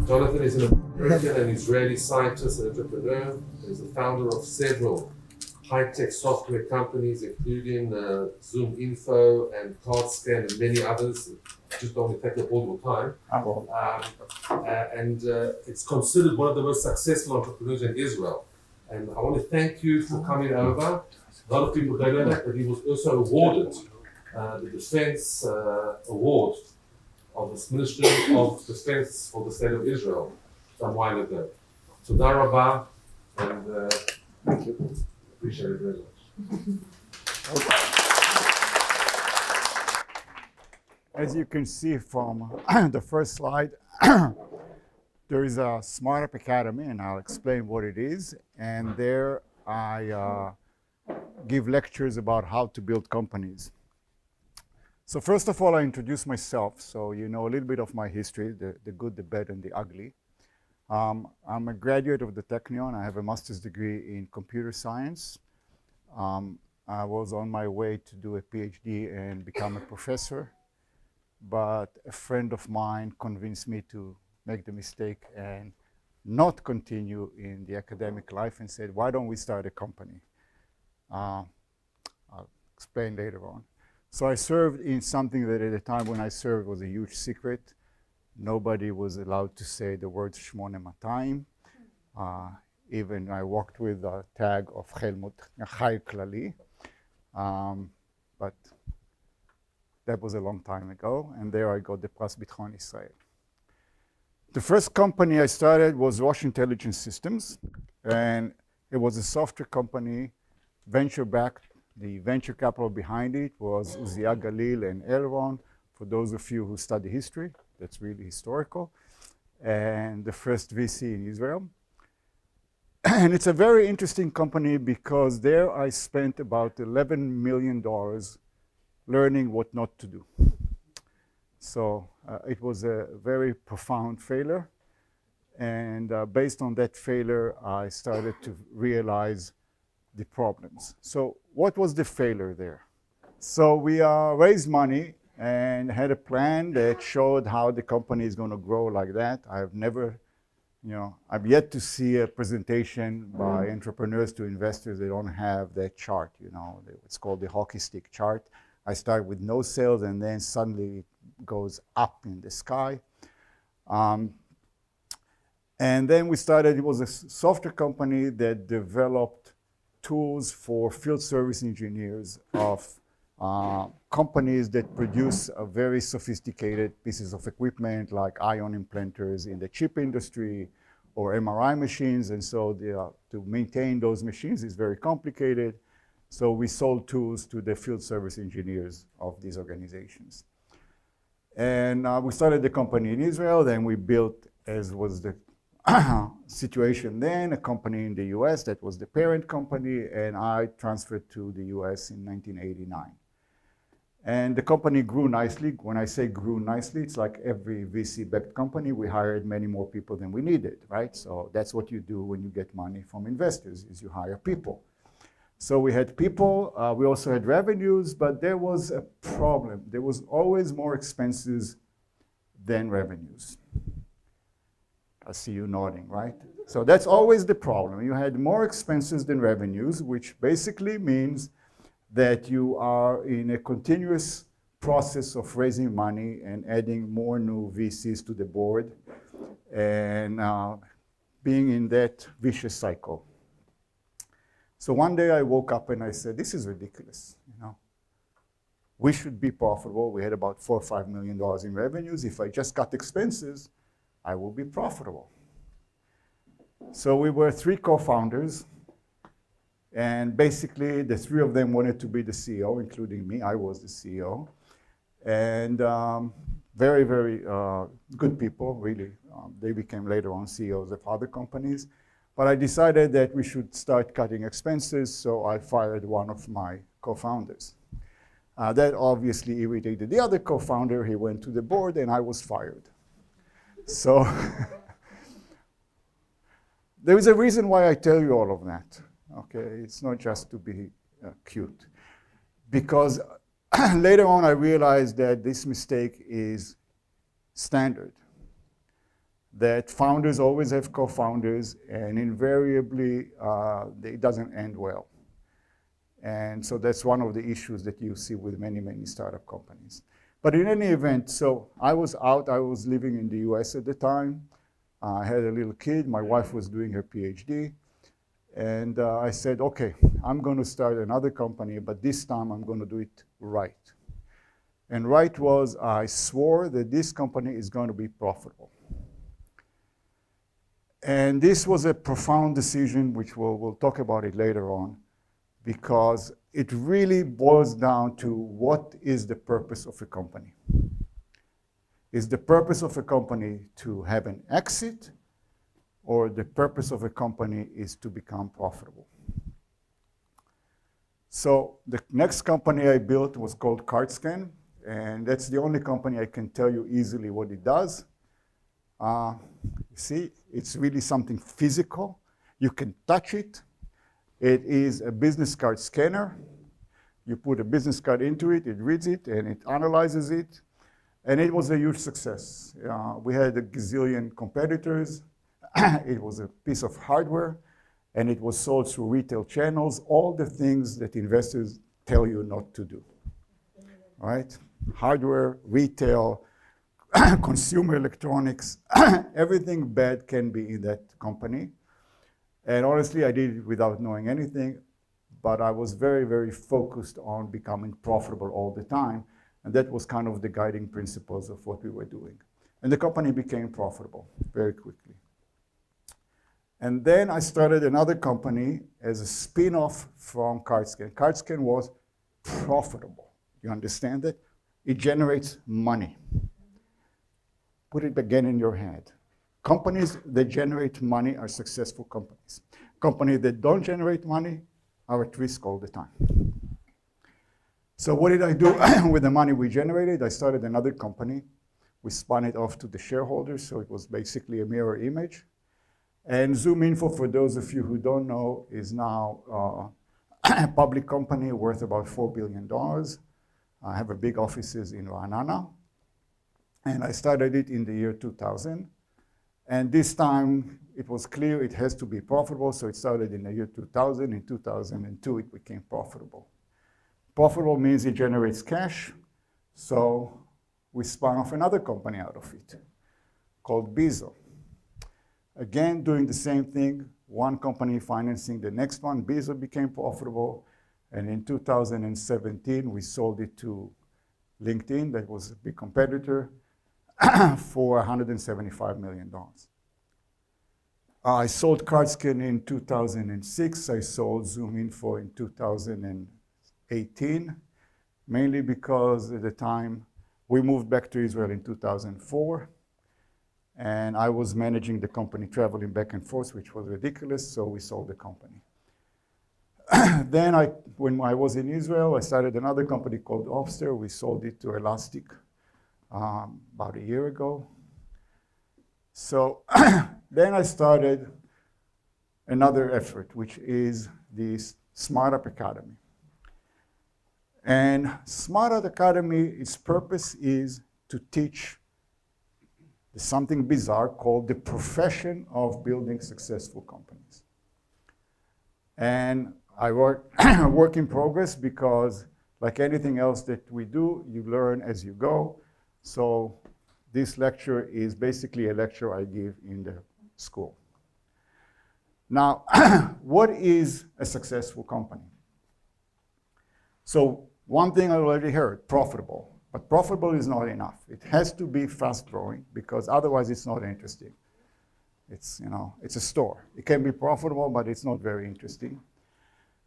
Jonathan is an American and Israeli scientist and entrepreneur. He's the founder of several high-tech software companies, including Zoom Info and CardScan and many others. Just don't want to take up all your time. And it's considered one of the most successful entrepreneurs in Israel. And I want to thank you for coming over. A lot of people don't know that, but he was also awarded the Defense Award of the Ministry of Defense for the State of Israel some while ago. So, Darabah, and thank you. Appreciate it very much. As you can see from the first slide, there is a Smart Up Academy, and I'll explain what it is. And there I give lectures about how to build companies. So first of all, I introduce myself, so you know a little bit of my history, the good, the bad, and the ugly. I'm a graduate of the Technion. I have a master's degree in computer science. I was on my way to do a PhD and become a professor, but a friend of mine convinced me to make the mistake and not continue in the academic life and said, why don't we start a company? I'll explain later on. So I served in something that at the time when I served was a huge secret. Nobody was allowed to say the word Shmone Matayim. Even I worked with a tag of Helmut Chai Klali. But that was a long time ago, and there I got the Pras Bitchon Israel. The first company I started was Roche Intelligence Systems, and it was a software company, venture-backed. The venture capital behind it was Uzziah Galil and Elron. For those of you who study history, that's really historical. And the first VC in Israel. And it's a very interesting company because there I spent about $11 million learning what not to do. So it was a very profound failure. And based on that failure, I started to realize the problems. So what was the failure there? So we raised money and had a plan that showed how the company is going to grow like that. I've yet to see a presentation by entrepreneurs to investors that don't have that chart, it's called the hockey stick chart. I start with no sales and then suddenly it goes up in the sky. And then we started, it was a software company that developed tools for field service engineers of companies that produce very sophisticated pieces of equipment like ion implanters in the chip industry or MRI machines. And so to maintain those machines is very complicated. So we sold tools to the field service engineers of these organizations. And we started the company in Israel. Then we built, as was the situation then, a company in the US that was the parent company, and I transferred to the US in 1989. And the company grew nicely. When I say grew nicely, it's like every VC-backed company, we hired many more people than we needed, right? So that's what you do when you get money from investors, is you hire people. So we had people, we also had revenues, but there was a problem. There was always more expenses than revenues. I see you nodding, right? So that's always the problem. You had more expenses than revenues, which basically means that you are in a continuous process of raising money and adding more new VCs to the board and being in that vicious cycle. So one day I woke up and I said, this is ridiculous. We should be profitable. We had about $4 or $5 million in revenues. If I just cut expenses, I will be profitable. So we were 3 co-founders, and basically the 3 of them wanted to be the CEO, including me. I was the CEO. And very, very good people, really. They became later on CEOs of other companies. But I decided that we should start cutting expenses, so I fired one of my co-founders. That obviously irritated the other co-founder. He went to the board, and I was fired. So there is a reason why I tell you all of that. Okay, it's not just to be cute. Because later on I realized that this mistake is standard. that founders always have co-founders, and invariably it doesn't end well. And so that's one of the issues that you see with many, many startup companies. But in any event, so I was living in the US at the time. I had a little kid, my wife was doing her PhD, and I said, okay, I'm going to start another company, but this time I'm going to do it right. And right was, I swore that this company is going to be profitable. And this was a profound decision, which we'll talk about it later on, because it really boils down to what is the purpose of a company. Is the purpose of a company to have an exit, or the purpose of a company is to become profitable? So the next company I built was called CardScan, and that's the only company I can tell you easily what it does. You see, it's really something physical. You can touch it. It is a business card scanner. You put a business card into it, it reads it, and it analyzes it. And it was a huge success. We had a gazillion competitors. It was a piece of hardware, and it was sold through retail channels, all the things that investors tell you not to do, right? Hardware, retail, consumer electronics, everything bad can be in that company. And honestly, I did it without knowing anything, but I was very, very focused on becoming profitable all the time. And that was kind of the guiding principles of what we were doing. And the company became profitable very quickly. And then I started another company as a spin-off from CardScan. CardScan was profitable. You understand that? It generates money. Put it again in your head. Companies that generate money are successful companies. Companies that don't generate money are at risk all the time. So what did I do with the money we generated? I started another company. We spun it off to the shareholders, so it was basically a mirror image. And ZoomInfo, for those of you who don't know, is now a public company worth about $4 billion. I have a big offices in Ra'anana. And I started it in the year 2000. And this time, it was clear it has to be profitable, so it started in the year 2000. In 2002, it became profitable. Profitable means it generates cash, so we spun off another company out of it called Bezo. Again, doing the same thing, one company financing the next one. Bezo became profitable, and in 2017, we sold it to LinkedIn, that was a big competitor, for $175 million. I sold CardScan in 2006. I sold ZoomInfo in 2018, mainly because at the time we moved back to Israel in 2004, and I was managing the company, traveling back and forth, which was ridiculous, so we sold the company. Then when I was in Israel, I started another company called Obster. We sold it to Elastic about a year ago. So then I started another effort, which is the SmartUp Academy. And SmartUp Academy, its purpose is to teach something bizarre called the profession of building successful companies. And I work in progress because, like anything else that we do, you learn as you go. So this lecture is basically a lecture I give in the school. Now, what is a successful company? So one thing I already heard, profitable. But profitable is not enough. It has to be fast-growing, because otherwise it's not interesting. It's a store. It can be profitable, but it's not very interesting.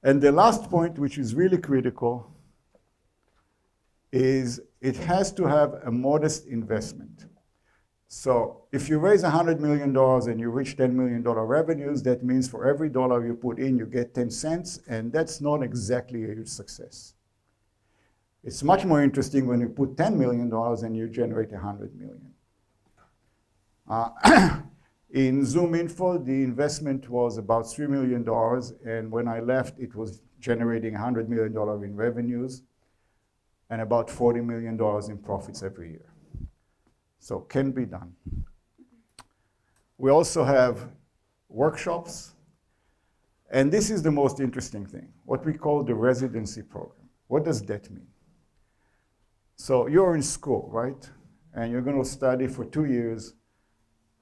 And the last point, which is really critical, is it has to have a modest investment. So if you raise $100 million and you reach $10 million revenues, that means for every dollar you put in, you get 10 cents, and that's not exactly a huge success. It's much more interesting when you put $10 million and you generate $100 million. In ZoomInfo, the investment was about $3 million, and when I left, it was generating $100 million in revenues and about $40 million in profits every year. So can be done. We also have workshops. And this is the most interesting thing, what we call the residency program. What does that mean? So you're in school, right? And you're going to study for 2 years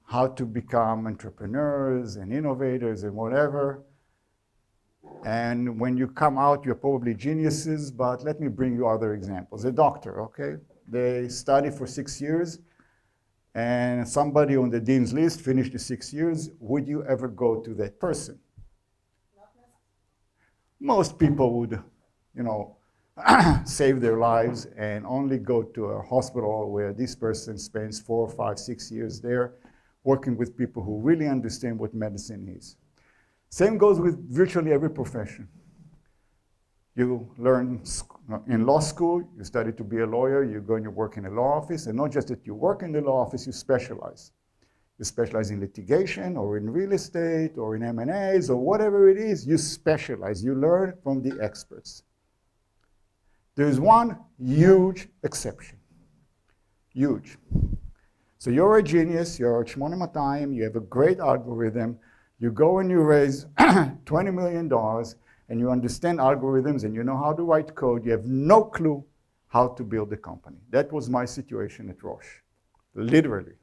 how to become entrepreneurs and innovators and whatever. And when you come out, you're probably geniuses, but let me bring you other examples. A doctor, okay? They study for 6 years, and somebody on the dean's list finished the 6 years. Would you ever go to that person? Most people would, save their lives and only go to a hospital where this person spends 4, 5, 6 years there working with people who really understand what medicine is. Same goes with virtually every profession. You learn in law school, you study to be a lawyer, you go and you work in a law office, and not just that you work in the law office, you specialize. You specialize in litigation or in real estate or in M&As or whatever it is, you specialize. You learn from the experts. There's one huge exception. Huge. So you're a genius, you're a shmonematayim, you have a great algorithm, you go and you raise $20 million and you understand algorithms and you know how to write code, you have no clue how to build a company. That was my situation at Roche, literally.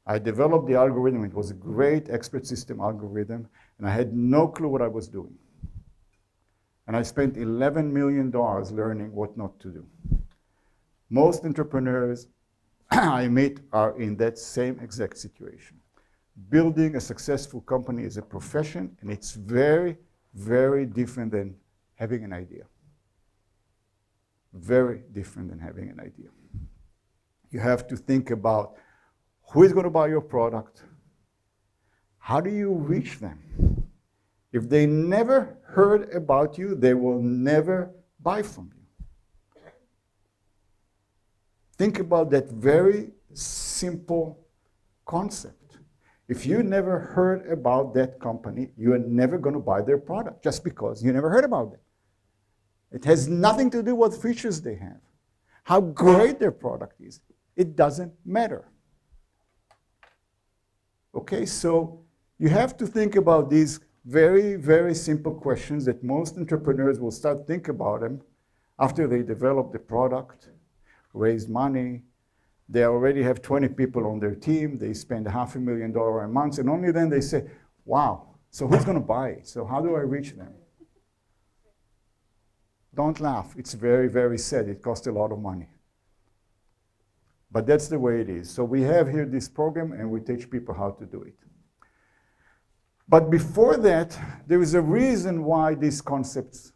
I developed the algorithm, it was a great expert system algorithm, and I had no clue what I was doing. And I spent $11 million learning what not to do. Most entrepreneurs I meet are in that same exact situation. Building a successful company is a profession, and it's very, very different than having an idea. Very different than having an idea. You have to think about who is going to buy your product? How do you reach them? If they never heard about you, they will never buy from you. Think about that very simple concept. If you never heard about that company, you are never going to buy their product just because you never heard about them. It has nothing to do with what features they have, how great their product is. It doesn't matter. Okay, so you have to think about these very, very simple questions that most entrepreneurs will start thinking about them after they develop the product, raise money. They already have 20 people on their team. They spend $500,000 a month, and only then they say, wow, so who's going to buy it? So how do I reach them? Don't laugh. It's very, very sad. It costs a lot of money. But that's the way it is. So we have here this program, and we teach people how to do it. But before that, there is a reason why these concepts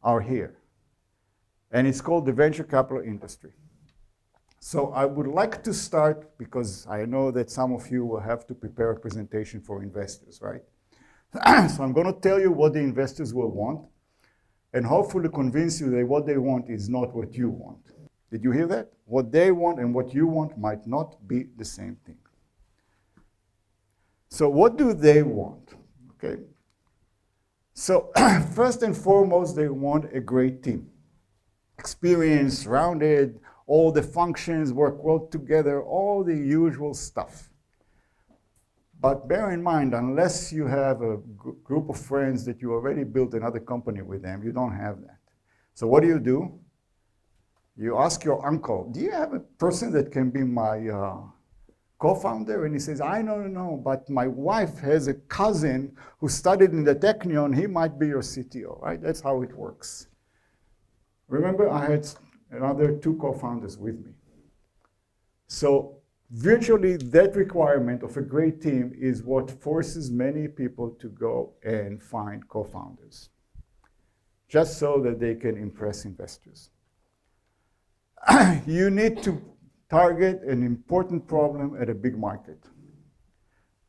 are here. And it's called the venture capital industry. So I would like to start, because I know that some of you will have to prepare a presentation for investors, right? So I'm going to tell you what the investors will want, and hopefully convince you that what they want is not what you want. Did you hear that? What they want and what you want might not be the same thing. So what do they want? Okay. So first and foremost, they want a great team. Experienced, rounded, all the functions work well together, all the usual stuff. But bear in mind, unless you have a group of friends that you already built another company with them, you don't have that. So what do? You ask your uncle, do you have a person that can be my co-founder? And he says, I don't know, but my wife has a cousin who studied in the Technion. He might be your CTO, right? That's how it works. Remember, I had another 2 co-founders with me. So virtually that requirement of a great team is what forces many people to go and find co-founders, just so that they can impress investors. You need to target an important problem at a big market.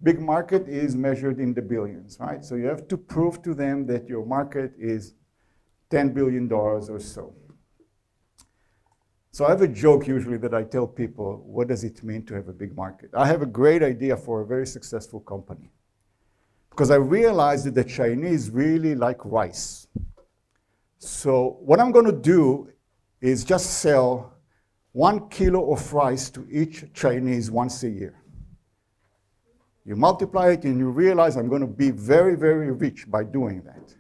Big market is measured in the billions, right? So you have to prove to them that your market is $10 billion or so. So I have a joke usually that I tell people, what does it mean to have a big market? I have a great idea for a very successful company, because I realized that the Chinese really like rice. So what I'm going to do is just sell 1 kilo of rice to each Chinese once a year. You multiply it and you realize I'm going to be very, very rich by doing that.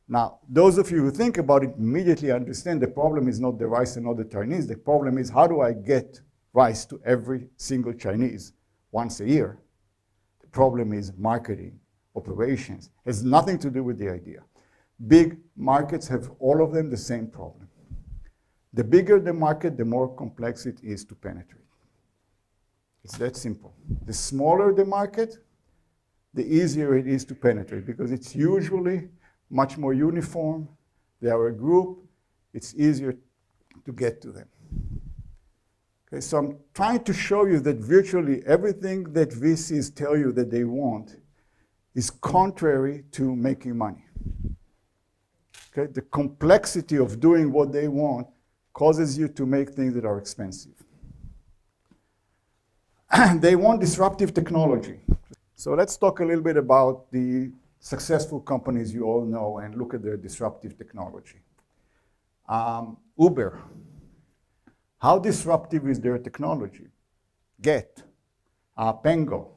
Now, those of you who think about it immediately understand the problem is not the rice and not the Chinese. The problem is how do I get rice to every single Chinese once a year? The problem is marketing, operations. It has nothing to do with the idea. Big markets have all of them the same problem. The bigger the market, the more complex it is to penetrate. It's that simple. The smaller the market, the easier it is to penetrate because it's usually much more uniform. They are a group. It's easier to get to them. Okay, so I'm trying to show you that virtually everything that VCs tell you that they want is contrary to making money. Okay, the complexity of doing what they want causes you to make things that are expensive. They want disruptive technology. So let's talk a little bit about the successful companies you all know and look at their disruptive technology. Uber. How disruptive is their technology? Get. Pengo.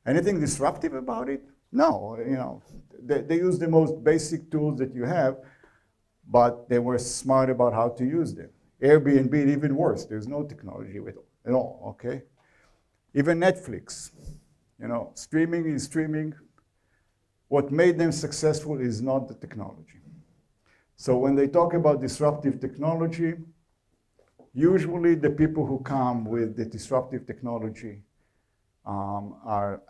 Anything disruptive about it? No. You know, they use the most basic tools that you have, but they were smart about how to use them. Airbnb, even worse. There's no technology with it at all, okay? Even Netflix. You know, streaming is streaming. What made them successful is not the technology. So when they talk about disruptive technology, usually the people who come with the disruptive technology are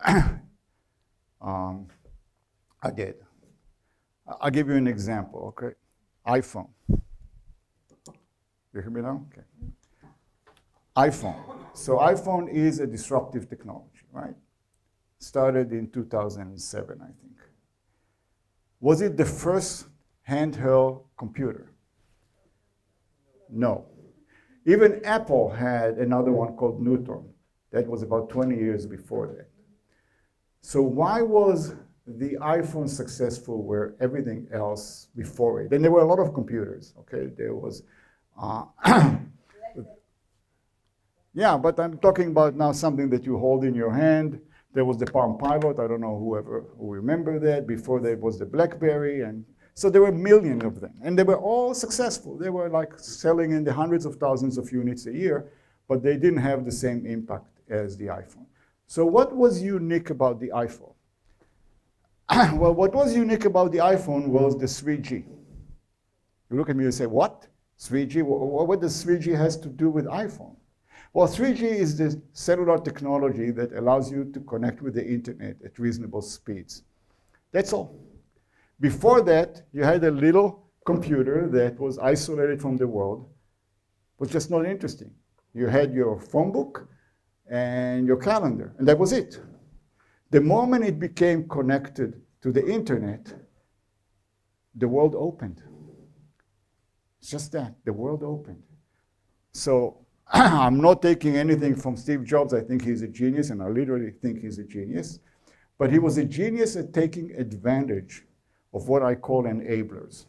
dead. I'll give you an example, okay? iPhone. You hear me now? Okay. iPhone. So iPhone is a disruptive technology, right? Started in 2007, I think. Was it the first handheld computer? No. Even Apple had another one called Newton. That was about 20 years before that. So why was the iPhone successful where everything else before it? And there were a lot of computers, okay? There was, yeah, but I'm talking about now something that you hold in your hand. There was the Palm Pilot. I don't know who remember that. Before there was the BlackBerry. And so there were millions of them. And they were all successful. They were like selling in the hundreds of thousands of units a year, but they didn't have the same impact as the iPhone. So what was unique about the iPhone? Well, what was unique about the iPhone was the 3G. You look at me and say, what? 3G? What does 3G has to do with iPhone? Well, 3G is the cellular technology that allows you to connect with the internet at reasonable speeds. That's all. Before that, you had a little computer that was isolated from the world, was just not interesting. You had your phone book and your calendar, and that was it. The moment it became connected to the internet, the world opened. It's just that, the world opened. So I'm not taking anything from Steve Jobs. I think he's a genius, and I literally think he's a genius. But he was a genius at taking advantage of what I call enablers.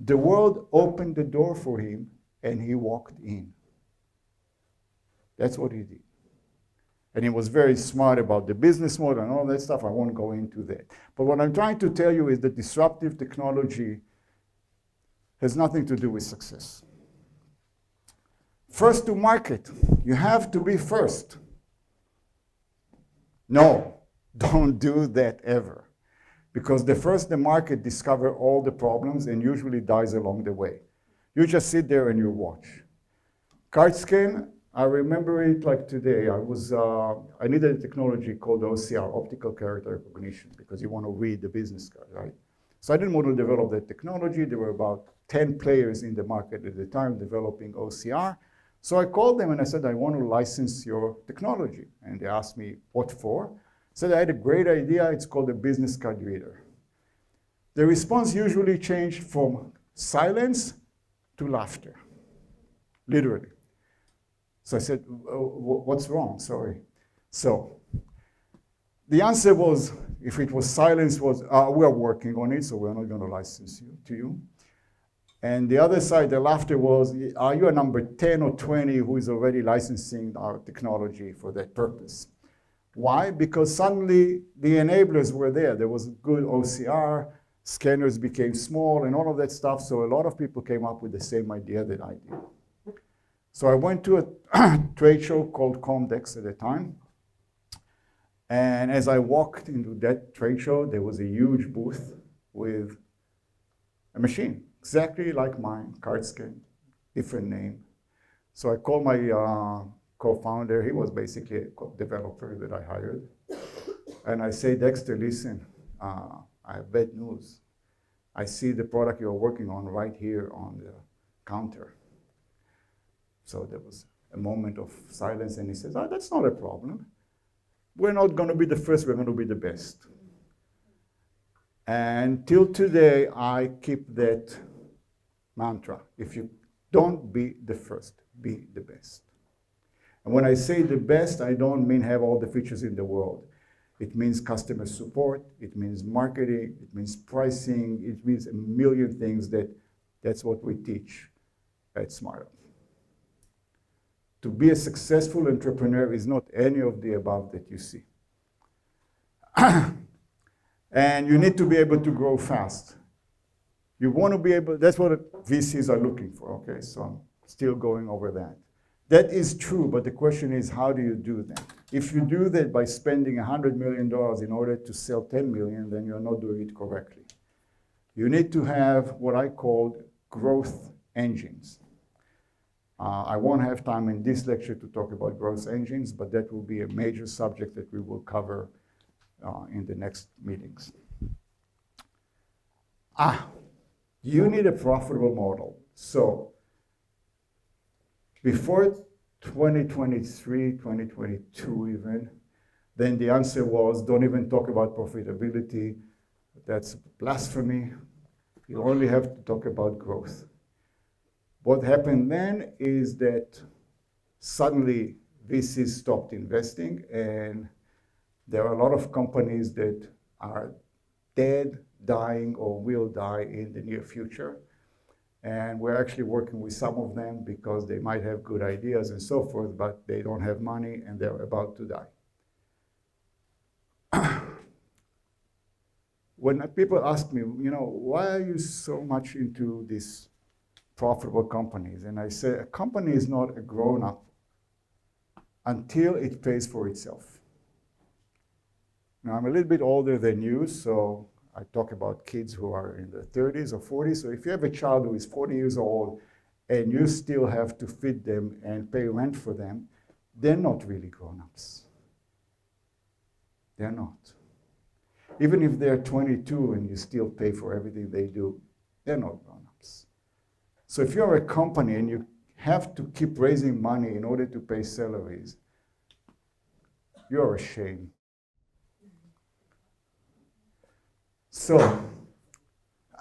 The world opened the door for him, and he walked in. That's what he did. And he was very smart about the business model and all that stuff. I won't go into that. But what I'm trying to tell you is that disruptive technology has nothing to do with success. First to market. You have to be first. No, don't do that ever. Because the first the market discovers all the problems and usually dies along the way. You just sit there and you watch. Card scan, I remember it like today. I needed a technology called OCR, optical character recognition, because you want to read the business card, right? So I didn't want to develop that technology. There were about 10 players in the market at the time developing OCR. So I called them and I said, I want to license your technology. And they asked me, what for? I said, I had a great idea. It's called a business card reader. The response usually changed from silence to laughter, literally. So I said, what's wrong? Sorry. So the answer was, if it was silence, was, we're working on it, so we're not going to license you to you. And the other side, the laughter was, are you a number 10 or 20 who is already licensing our technology for that purpose? Why? Because suddenly the enablers were there. There was good OCR, scanners became small, and all of that stuff. So a lot of people came up with the same idea that I did. So I went to a trade show called Comdex at the time. And as I walked into that trade show, there was a huge booth with a machine, exactly like mine, card scan, different name. So I called my co-founder. He was basically a developer that I hired. And I say, Dexter, listen, I have bad news. I see the product you're working on right here on the counter. So there was a moment of silence, and he says, oh, that's not a problem. We're not going to be the first, we're going to be the best. And till today, I keep that mantra. If you don't be the first, be the best. And when I say the best, I don't mean have all the features in the world. It means customer support, it means marketing, it means pricing, it means a million things that's what we teach at SmartUp. To be a successful entrepreneur is not any of the above that you see. And you need to be able to grow fast. You want to be able, that's what VCs are looking for, okay? So I'm still going over that. That is true, but the question is, how do you do that? If you do that by spending $100 million in order to sell 10 million, then you're not doing it correctly. You need to have what I call growth engines. I won't have time in this lecture to talk about growth engines, but that will be a major subject that we will cover in the next meetings. You need a profitable model. So before 2023, 2022 even, then the answer was, don't even talk about profitability. That's blasphemy. You only have to talk about growth. What happened then is that suddenly VCs stopped investing, and there are a lot of companies that are dead, dying, or will die in the near future. And we're actually working with some of them because they might have good ideas and so forth, but they don't have money and they're about to die. When people ask me, why are you so much into these profitable companies? And I say, a company is not a grown-up until it pays for itself. Now, I'm a little bit older than you, so I talk about kids who are in their 30s or 40s. So if you have a child who is 40 years old and you still have to feed them and pay rent for them, they're not really grown-ups. They're not. Even if they're 22 and you still pay for everything they do, they're not grown-ups. So if you're a company and you have to keep raising money in order to pay salaries, you're a shame. So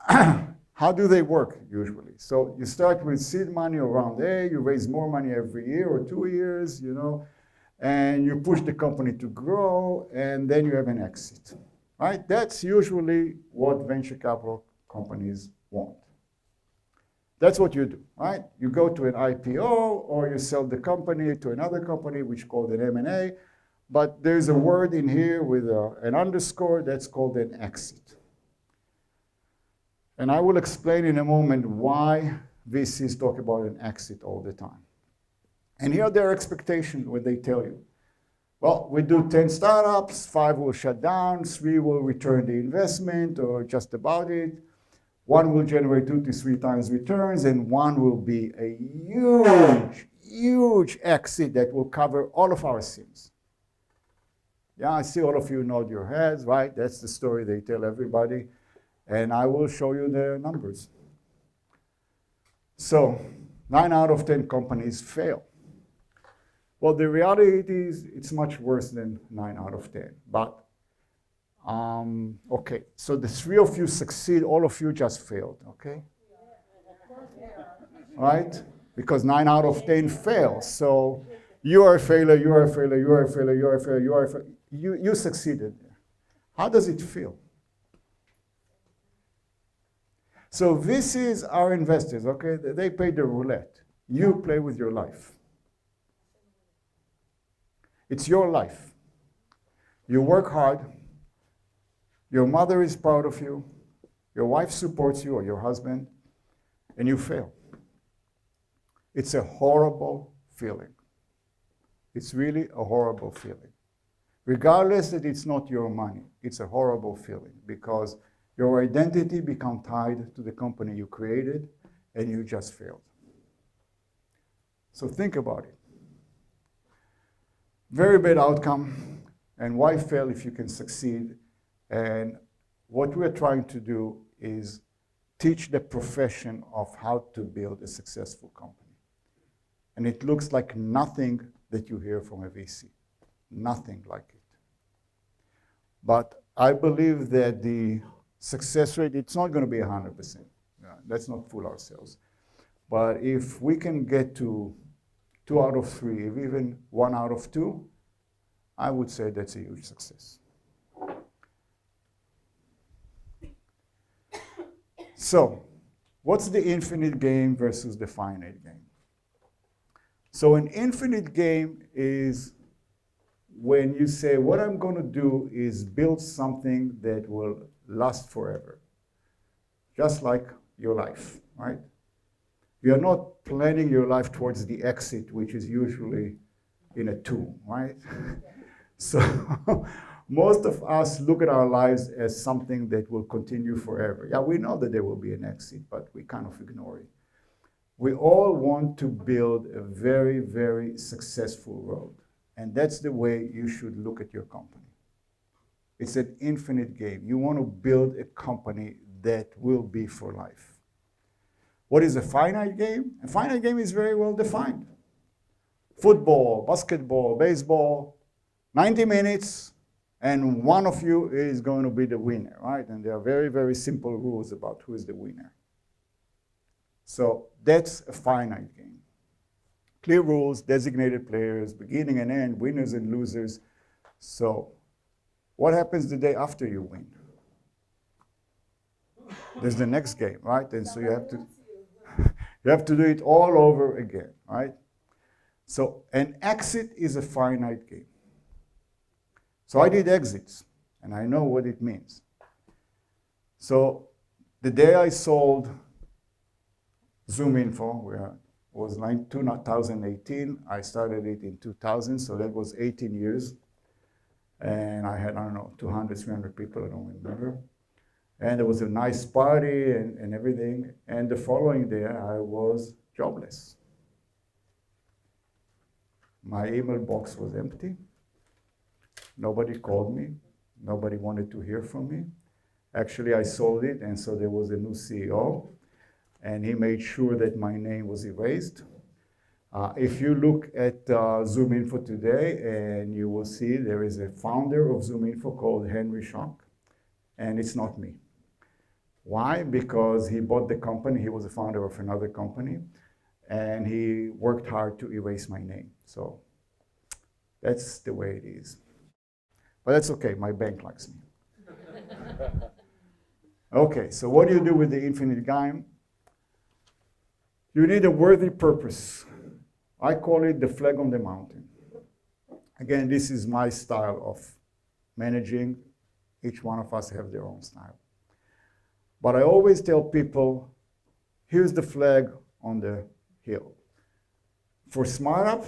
how do they work usually? So you start with seed money around A, you raise more money every year or 2 years, and you push the company to grow, and then you have an exit, right? That's usually what venture capital companies want. That's what you do, right? You go to an IPO, or you sell the company to another company, which is called an M&A, but there's a word in here with an underscore that's called an exit. And I will explain in a moment why VCs talk about an exit all the time. And here are their expectations when they tell you, well, we do 10 startups, 5 will shut down, 3 will return the investment, or just about it. 1 will generate 2 to 3 times returns, and 1 will be a huge, huge exit that will cover all of our sins. Yeah, I see all of you nod your heads, right? That's the story they tell everybody. And I will show you the numbers. So 9 out of 10 companies fail. Well, the reality is it's much worse than 9 out of 10. But, okay, so the 3 of you succeed, all of you just failed, okay? Right? Because 9 out of 10 fail. So you are a failure, you are a failure, you are a failure, you are a failure, you are a failure. You succeeded. How does it feel? So VCs are investors, okay? They play the roulette. You play with your life. It's your life. You work hard, your mother is proud of you, your wife supports you or your husband, and you fail. It's a horrible feeling. It's really a horrible feeling. Regardless that it's not your money, it's a horrible feeling because your identity becomes tied to the company you created and you just failed. So think about it. Very bad outcome, and why fail if you can succeed? And what we're trying to do is teach the profession of how to build a successful company. And it looks like nothing that you hear from a VC. Nothing like it. But I believe that the success rate, it's not going to be 100%. Let's not fool ourselves. But if we can get to 2 out of 3, if even 1 out of 2, I would say that's a huge success. So, what's the infinite game versus the finite game? So an infinite game is when you say, what I'm going to do is build something that will last forever. Just like your life, right? You're not planning your life towards the exit, which is usually in a tomb, right? So most of us look at our lives as something that will continue forever. Yeah, we know that there will be an exit, but we kind of ignore it. We all want to build a very, very successful road. And that's the way you should look at your company. It's an infinite game. You want to build a company that will be for life. What is a finite game? A finite game is very well defined. Football, basketball, baseball, 90 minutes, and one of you is going to be the winner, right? And there are very, very simple rules about who is the winner. So that's a finite game. Clear rules, designated players, beginning and end, winners and losers. So what happens the day after you win? There's the next game, right? And so you have to do it all over again, right? So an exit is a finite game. So I did exits, and I know what it means. So the day I sold ZoomInfo, where was 2018. I started it in 2000, so that was 18 years. And I had, I don't know, 200, 300 people, I don't remember. And there was a nice party and everything. And the following day, I was jobless. My email box was empty. Nobody called me. Nobody wanted to hear from me. Actually, I sold it, and so there was a new CEO. And he made sure that my name was erased. If you look at ZoomInfo today, and you will see there is a founder of ZoomInfo called Henry Schonk, and it's not me. Why? Because he bought the company, he was a founder of another company, and he worked hard to erase my name. So that's the way it is. But that's okay, my bank likes me. Okay, so what do you do with the infinite game? You need a worthy purpose. I call it the flag on the mountain. Again, this is my style of managing. Each one of us have their own style. But I always tell people, here's the flag on the hill. For SmartUp,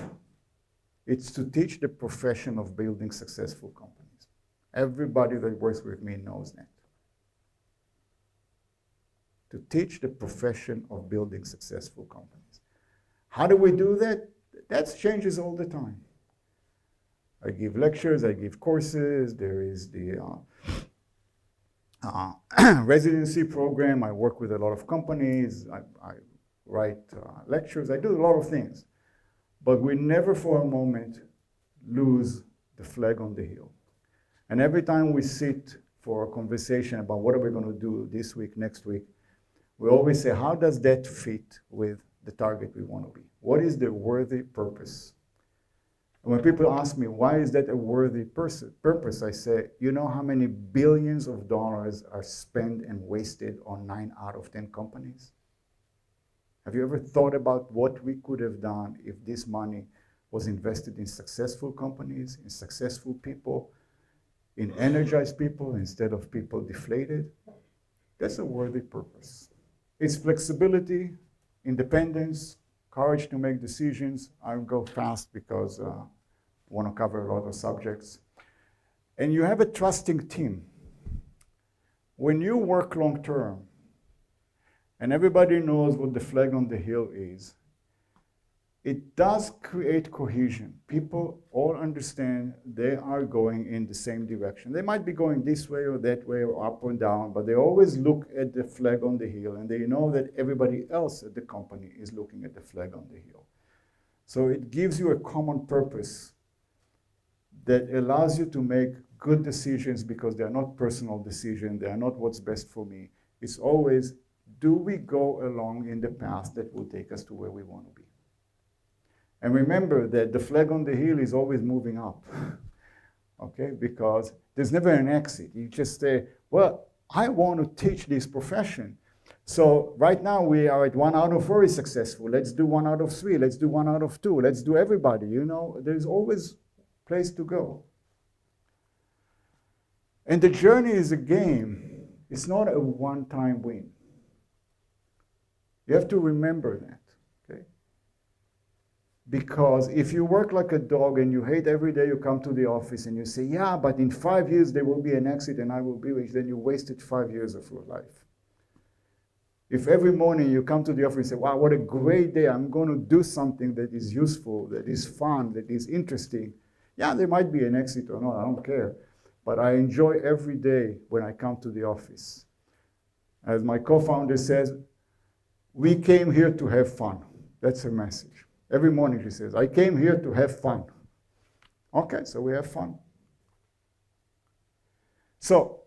it's to teach the profession of building successful companies. Everybody that works with me knows that. To teach the profession of building successful companies. How do we do that? That changes all the time. I give lectures, I give courses, there is the residency program, I work with a lot of companies, I write lectures, I do a lot of things. But we never for a moment lose the flag on the hill. And every time we sit for a conversation about what are we going to do this week, next week, we always say, how does that fit with the target we want to be? What is the worthy purpose? And when people ask me, why is that a worthy purpose? I say, you know how many billions of dollars are spent and wasted on 9 out of 10 companies? Have you ever thought about what we could have done if this money was invested in successful companies, in successful people? in energized people instead of people deflated, that's a worthy purpose. It's flexibility, independence, courage to make decisions. I'll go fast because I want to cover a lot of subjects. And you have a trusting team. When you work long term, and everybody knows what the flag on the hill is, it does create cohesion. People all understand they are going in the same direction. They might be going this way or that way or up or down, but they always look at the flag on the hill, and they know that everybody else at the company is looking at the flag on the hill. So it gives you a common purpose that allows you to make good decisions because they are not personal decisions. They are not what's best for me. It's always, do we go along in the path that will take us to where we want to be? And remember that the flag on the hill is always moving up, okay? Because there's never an exit. You just say, well, I want to teach this profession. So right now we are at 1 out of 4 is successful. Let's do 1 out of 3. Let's do 1 out of 2. Let's do everybody. You know, there's always a place to go. And the journey is a game. It's not a one-time win. You have to remember that. Because if you work like a dog and you hate every day you come to the office and you say, yeah, but in 5 years there will be an exit and I will be rich, then you wasted 5 years of your life. If every morning you come to the office and say, wow, what a great day, I'm going to do something that is useful, that is fun, that is interesting. Yeah, there might be an exit or not, I don't care. But I enjoy every day when I come to the office. As my co-founder says, we came here to have fun. That's her message. Every morning she says, I came here to have fun. Okay, so we have fun. So,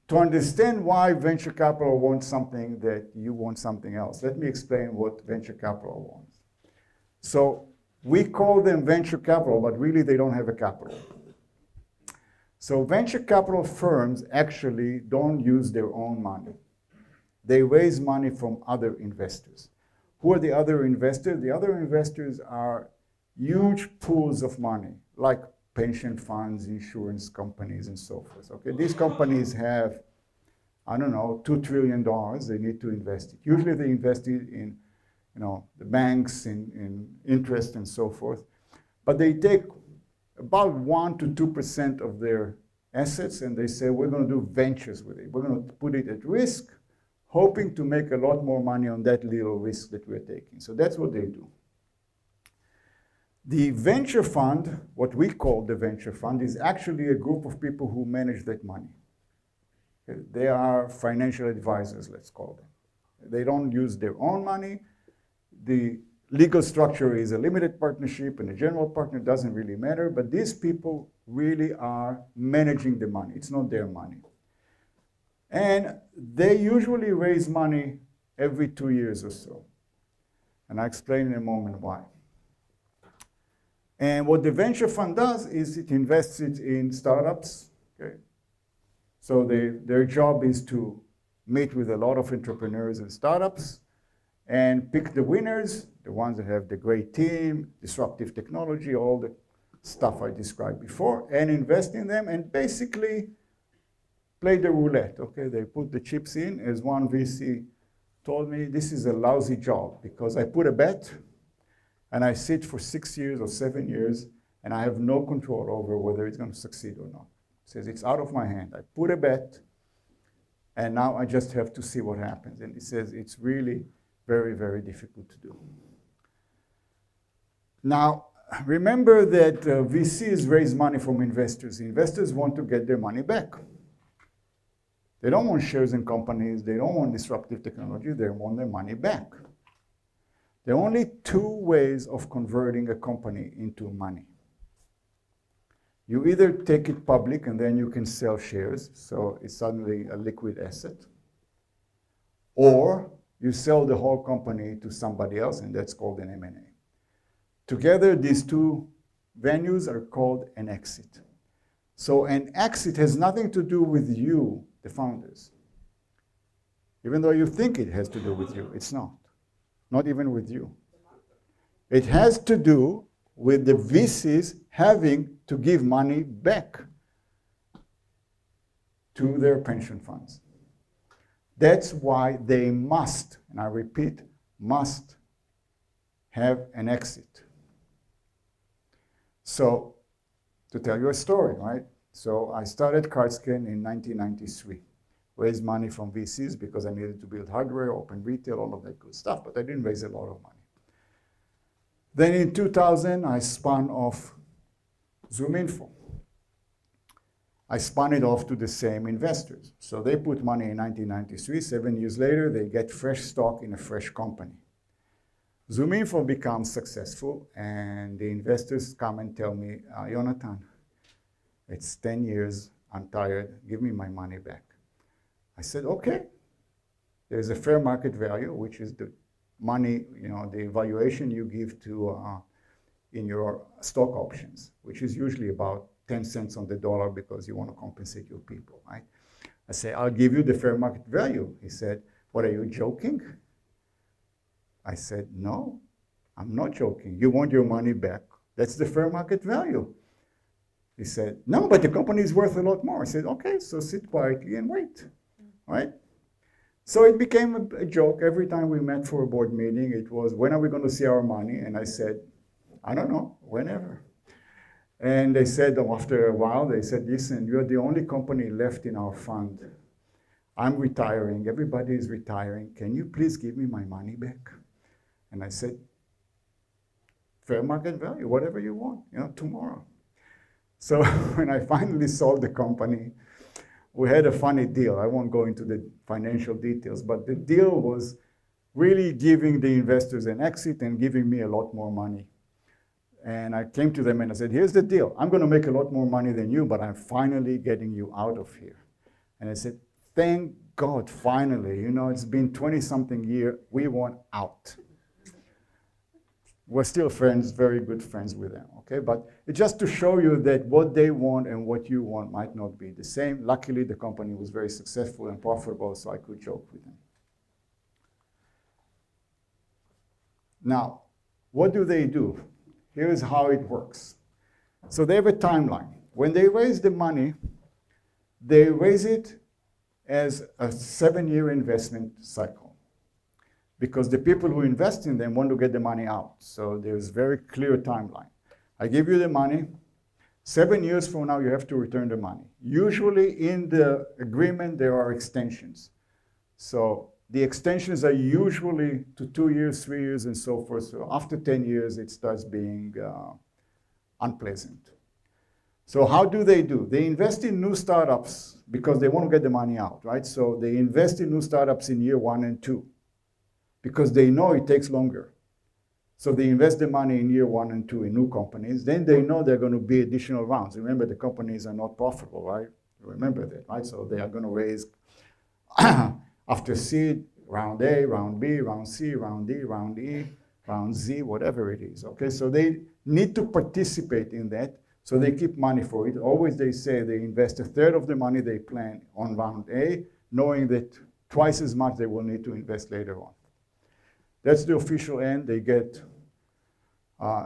to understand why venture capital wants something that you want something else, let me explain what venture capital wants. So, we call them venture capital, but really they don't have a capital. So, venture capital firms actually don't use their own money. They raise money from other investors. Who are the other investors? The other investors are huge pools of money, like pension funds, insurance companies, and so forth. Okay, these companies have, I don't know, $2 trillion they need to invest it. Usually they invest it in, the banks, in interest and so forth. But they take about 1 to 2% of their assets and they say, we're going to do ventures with it. We're going to put it at risk, hoping to make a lot more money on that little risk that we're taking. So that's what they do. The venture fund, what we call the venture fund, is actually a group of people who manage that money. They are financial advisors, let's call them. They don't use their own money. The legal structure is a limited partnership and a general partner, doesn't really matter, but these people really are managing the money. It's not their money. And they usually raise money every 2 years or so. And I'll explain in a moment why. And what the venture fund does is it invests it in startups. Okay? So their job is to meet with a lot of entrepreneurs and startups and pick the winners, the ones that have the great team, disruptive technology, all the stuff I described before, and invest in them and basically play the roulette, okay? They put the chips in. As one VC told me, this is a lousy job because I put a bet and I sit for 6 years or 7 years and I have no control over whether it's going to succeed or not. He says, it's out of my hand. I put a bet and now I just have to see what happens. And he says, it's really very, very difficult to do. Now, remember that VCs raise money from investors. Investors want to get their money back. They don't want shares in companies. They don't want disruptive technology. They want their money back. There are only 2 ways of converting a company into money. You either take it public and then you can sell shares, so it's suddenly a liquid asset, or you sell the whole company to somebody else, and that's called an M&A. Together, these 2 venues are called an exit. So an exit has nothing to do with you, the founders. Even though you think it has to do with you, it's not. Not even with you. It has to do with the VCs having to give money back. to their pension funds. That's why they must, and I repeat, must have an exit. So, to tell you a story, right? So I started CardScan in 1993. Raised money from VCs because I needed to build hardware, open retail, all of that good stuff, but I didn't raise a lot of money. Then in 2000, I spun off ZoomInfo. I spun it off to the same investors. So they put money in 1993. 7 years later, they get fresh stock in a fresh company. ZoomInfo becomes successful, and the investors come and tell me, Yonatan, it's 10 years, I'm tired, give me my money back. I said, okay. There's a fair market value, which is the money, the valuation you give to in your stock options, which is usually about 10 cents on the dollar because you want to compensate your people, right? I say, I'll give you the fair market value. He said, what, are you joking? I said, no, I'm not joking. You want your money back. That's the fair market value. He said, no, but the company is worth a lot more. I said, okay, so sit quietly and wait, right? So it became a joke. Every time we met for a board meeting, it was, when are we going to see our money? And I said, I don't know, whenever. And they said, after a while, they said, listen, you're the only company left in our fund. I'm retiring. Everybody is retiring. Can you please give me my money back? And I said, fair market value, whatever you want, tomorrow. So when I finally sold the company, we had a funny deal. I won't go into the financial details, but the deal was really giving the investors an exit and giving me a lot more money. And I came to them and I said, here's the deal. I'm going to make a lot more money than you, but I'm finally getting you out of here. And I said, thank God, finally. It's been 20-something years. We want out. We're still friends, very good friends with them, okay? But it's just to show you that what they want and what you want might not be the same. Luckily, the company was very successful and profitable, so I could joke with them. Now, what do they do? Here's how it works. So they have a timeline. When they raise the money, they raise it as a 7-year investment cycle, because the people who invest in them want to get the money out. So there's a very clear timeline. I give you the money. 7 years from now, you have to return the money. Usually in the agreement, there are extensions. So the extensions are usually to 2 years, 3 years, and so forth. So after 10 years, it starts being unpleasant. So how do? They invest in new startups because they want to get the money out, right? So they invest in new startups in year 1 and 2 because they know it takes longer. So they invest the money in year 1 and 2 in new companies. Then they know there are going to be additional rounds. Remember, the companies are not profitable, right? Remember that, right? So they are going to raise after seed, round A, round B, round C, round D, round E, round Z, whatever it is, okay? So they need to participate in that, so they keep money for it. Always they say they invest a third of the money they plan on round A, knowing that twice as much they will need to invest later on. That's the official end. They get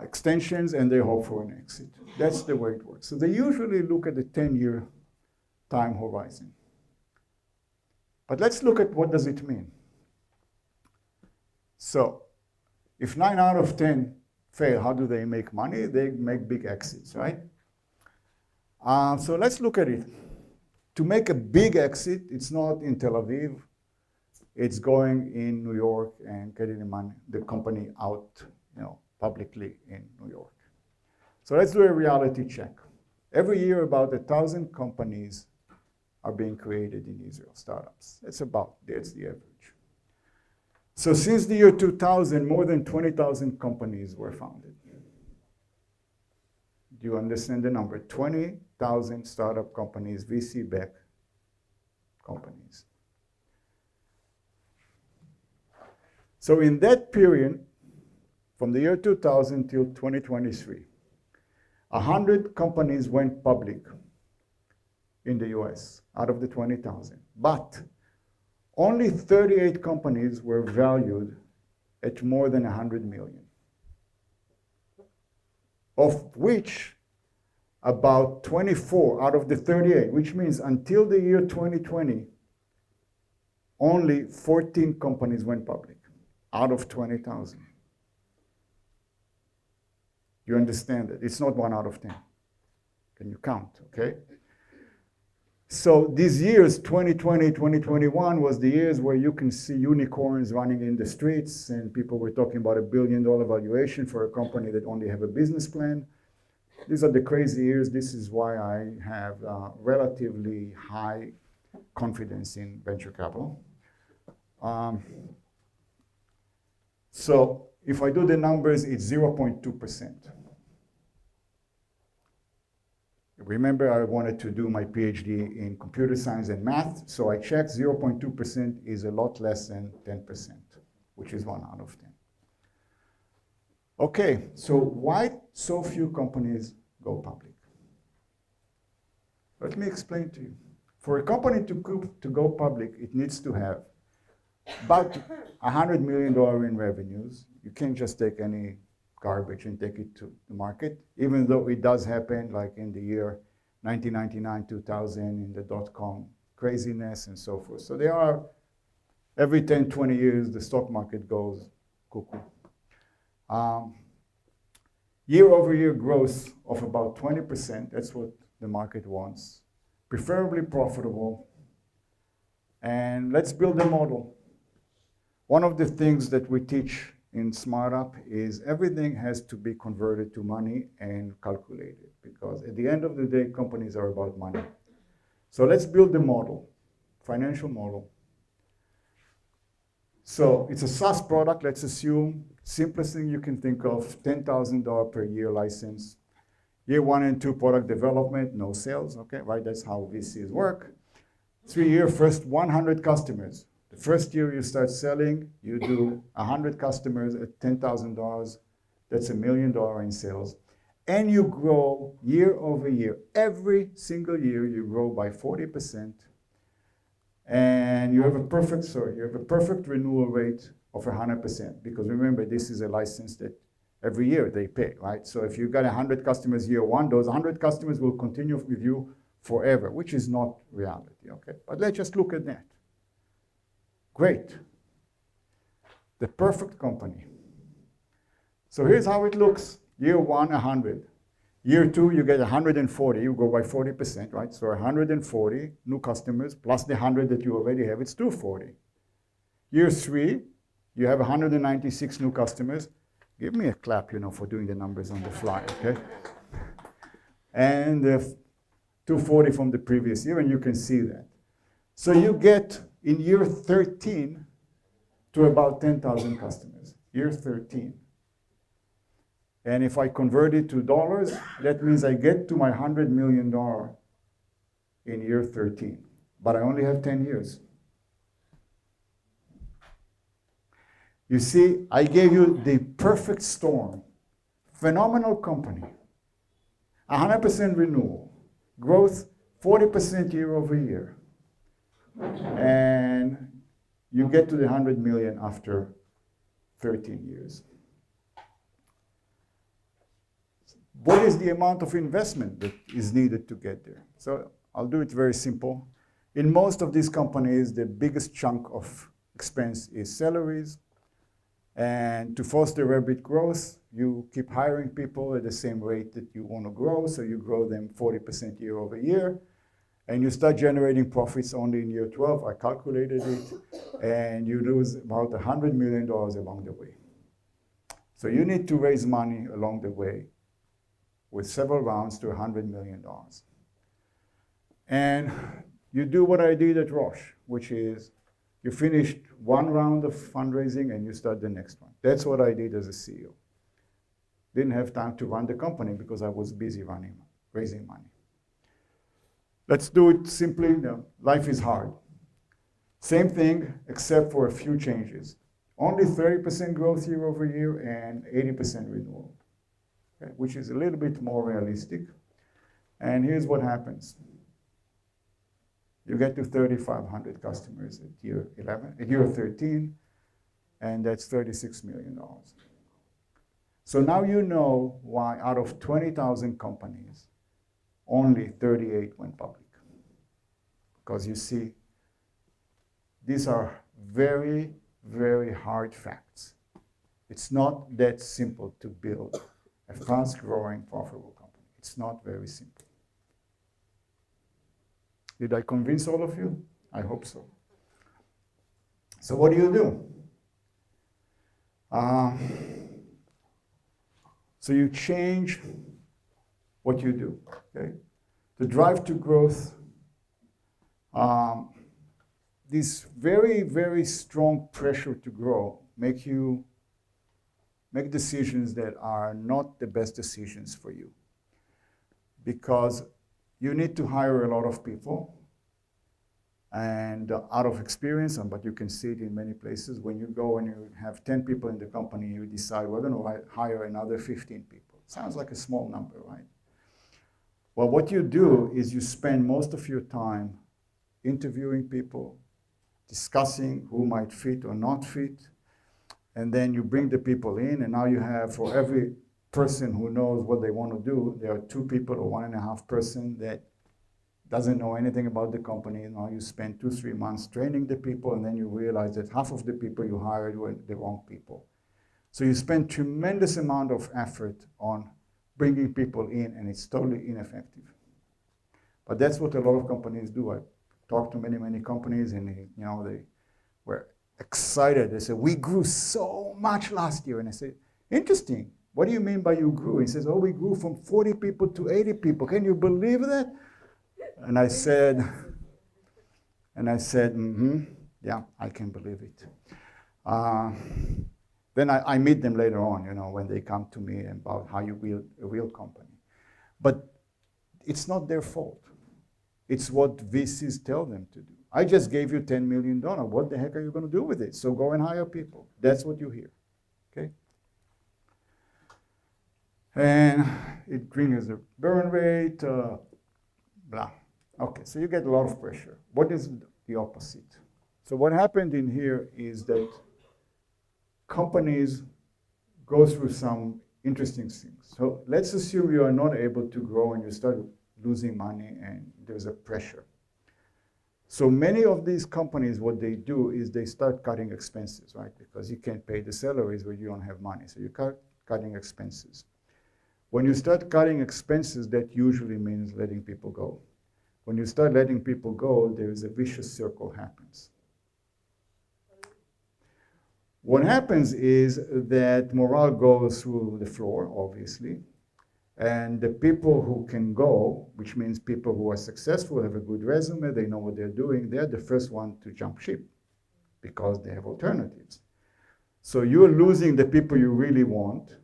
extensions and they hope for an exit. That's the way it works. So they usually look at the 10-year time horizon. But let's look at what does it mean. So if 9 out of 10 fail, how do they make money? They make big exits, right? So let's look at it. To make a big exit, it's not in Tel Aviv. It's going in New York and getting the company out, publicly in New York. So let's do a reality check. Every year, about 1,000 companies are being created in Israel, startups. That's the average. So since the year 2000, more than 20,000 companies were founded. Do you understand the number? 20,000 startup companies, VC-backed companies. So in that period, from the year 2000 till 2023, 100 companies went public in the US out of the 20,000. But only 38 companies were valued at more than 100 million, of which about 24 out of the 38, which means until the year 2020, only 14 companies went public out of 20,000. You understand that? It's not 1 out of 10. Can you count, okay? So these years, 2020, 2021, was the years where you can see unicorns running in the streets, and people were talking about $1 billion valuation for a company that only have a business plan. These are the crazy years. This is why I have relatively high confidence in venture capital. So if I do the numbers, it's 0.2%. Remember, I wanted to do my PhD in computer science and math, so I checked 0.2% is a lot less than 10%, which is 1 out of 10. Okay, so why so few companies go public? Let me explain to you. For a company to go public, it needs to have about $100 million in revenues. You can't just take any garbage and take it to the market, even though it does happen like in the year 1999, 2000, in the dot-com craziness and so forth. So there are, every 10, 20 years, the stock market goes cuckoo. Year-over-year growth of about 20%, that's what the market wants. Preferably profitable. And let's build a model. One of the things that we teach in SmartUp is everything has to be converted to money and calculated, because at the end of the day, companies are about money. So let's build the model, financial model. So it's a SaaS product, let's assume, simplest thing you can think of, $10,000 per year license. Year 1 and 2 product development, no sales, okay, right? That's how VCs work. 3 year, first 100 customers. The first year you start selling, you do 100 customers at $10,000. That's $1 million in sales. And you grow year over year. Every single year you grow by 40%. And you have a perfect renewal rate of 100%. Because remember, this is a license that every year they pay, right? So if you've got 100 customers year 1, those 100 customers will continue with you forever, which is not reality, okay? But let's just look at that. Great. The perfect company. So here's how it looks. Year 1, 100. Year 2, you get 140. You go by 40%, right? So 140 new customers plus the 100 that you already have. It's 240. Year 3, you have 196 new customers. Give me a clap, for doing the numbers on the fly, okay? And 240 from the previous year, and you can see that. So you get, in year 13, to about 10,000 customers. Year 13. And if I convert it to dollars, that means I get to my $100 million in year 13. But I only have 10 years. You see, I gave you the perfect storm. Phenomenal company. 100% renewal. Growth 40% year over year. And you get to the 100 million after 13 years. What is the amount of investment that is needed to get there? So I'll do it very simple. In most of these companies, the biggest chunk of expense is salaries. And to foster rapid growth, you keep hiring people at the same rate that you want to grow. So you grow them 40% year over year. And you start generating profits only in year 12. I calculated it. And you lose about $100 million along the way. So you need to raise money along the way with several rounds to $100 million. And you do what I did at Roche, which is you finished one round of fundraising and you start the next one. That's what I did as a CEO. Didn't have time to run the company because I was busy raising money. Let's do it simply. Life is hard. Same thing, except for a few changes. Only 30% growth year over year and 80% renewal, okay, which is a little bit more realistic. And here's what happens. You get to 3,500 customers at year 13, and that's $36 million. So now you know why out of 20,000 companies, only 38 went public. Because you see, these are very, very hard facts. It's not that simple to build a fast-growing, profitable company. It's not very simple. Did I convince all of you? I hope so. So what do? So you change what you do, okay? The drive to growth, this very, very strong pressure to grow make you make decisions that are not the best decisions for you, because you need to hire a lot of people, and out of experience, but you can see it in many places, when you go and you have 10 people in the company, you decide, we're going to hire another 15 people. Sounds like a small number, right? Well, what you do is you spend most of your time interviewing people, discussing who might fit or not fit, and then you bring the people in, and now you have, for every person who knows what they want to do, there are 2 people or 1.5 person that doesn't know anything about the company. Now you spend 2-3 months training the people, and then you realize that half of the people you hired were the wrong people. So you spend tremendous amount of effort on bringing people in, and it's totally ineffective. But that's what a lot of companies do. I talked to many, many companies, and they were excited. They said, we grew so much last year. And I said, interesting. What do you mean by you grew? He says, oh, we grew from 40 people to 80 people. Can you believe that? And I said, yeah, I can believe it. Then I meet them later on, when they come to me about how you build a real company. But it's not their fault. It's what VCs tell them to do. I just gave you $10 million. What the heck are you going to do with it? So go and hire people. That's what you hear, okay? And it brings a burn rate, blah. Okay, so you get a lot of pressure. What is the opposite? So what happened in here is that companies go through some interesting things. So let's assume you are not able to grow and you start losing money and there's a pressure. So many of these companies, what they do is they start cutting expenses, right? Because you can't pay the salaries where you don't have money. So you start cutting expenses. When you start cutting expenses, that usually means letting people go. When you start letting people go, there is a vicious circle happens. What happens is that morale goes through the floor, obviously, and the people who can go, which means people who are successful, have a good resume, they know what they're doing, they're the first one to jump ship because they have alternatives. So you're losing the people you really want,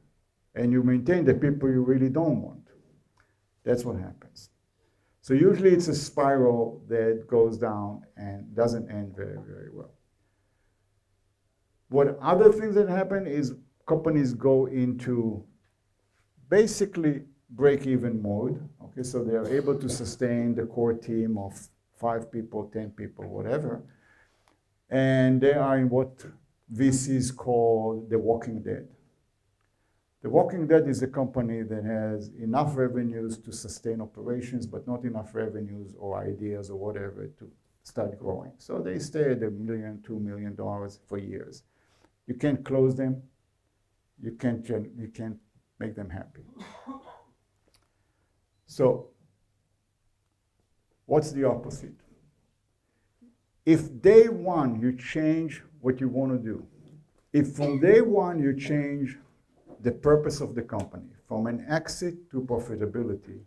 and you maintain the people you really don't want. That's what happens. So usually it's a spiral that goes down and doesn't end very, very well. What other things that happen is companies go into basically break-even mode. Okay, so they are able to sustain the core team of 5 people, 10 people, whatever. And they are in what VCs call the Walking Dead. The Walking Dead is a company that has enough revenues to sustain operations, but not enough revenues or ideas or whatever to start growing. So they stay at $1 million, $2 million for years. You can't close them. You can't make them happy. So what's the opposite? If day one you change what you want to do, if from day one you change the purpose of the company from an exit to profitability.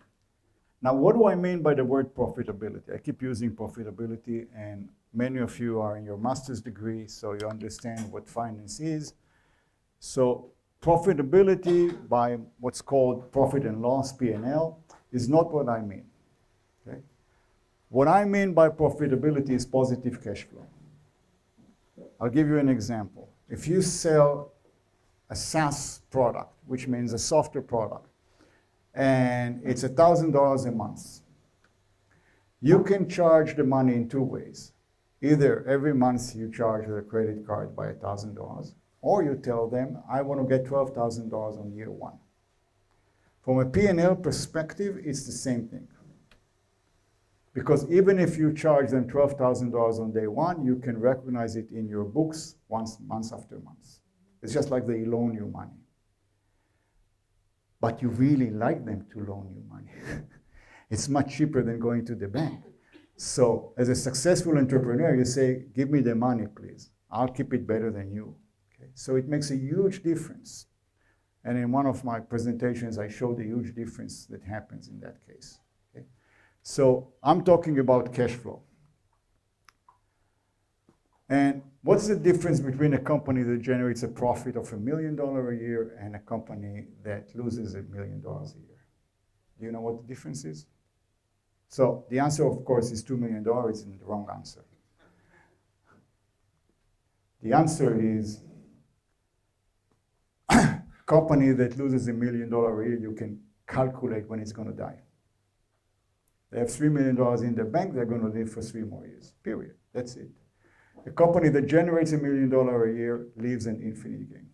Now, what do I mean by the word profitability? I keep using profitability, and many of you are in your master's degree, so you understand what finance is. So profitability by what's called profit and loss, P&L, is not what I mean. Okay? What I mean by profitability is positive cash flow. I'll give you an example. If you sell a SaaS product, which means a software product, and it's $1,000 a month, you can charge the money in 2 ways. Either every month you charge a credit card by $1,000, or you tell them, I want to get $12,000 on year 1. From a P&L perspective, it's the same thing. Because even if you charge them $12,000 on day one, you can recognize it in your books month after month. It's just like they loan you money. But you really like them to loan you money. It's much cheaper than going to the bank. So as a successful entrepreneur, you say, give me the money, please. I'll keep it better than you. Okay? So it makes a huge difference. And in one of my presentations, I showed the huge difference that happens in that case. Okay? So I'm talking about cash flow. And what's the difference between a company that generates a profit of $1 million a year and a company that loses $1 million a year? Do you know what the difference is? So the answer, of course, is $2 million. It's the wrong answer. The answer is company that loses $1 million a year, you can calculate when it's going to die. They have $3 million in the bank, they're going to live for 3 more years, period. That's it. A company that generates $1 million a year lives an infinite game.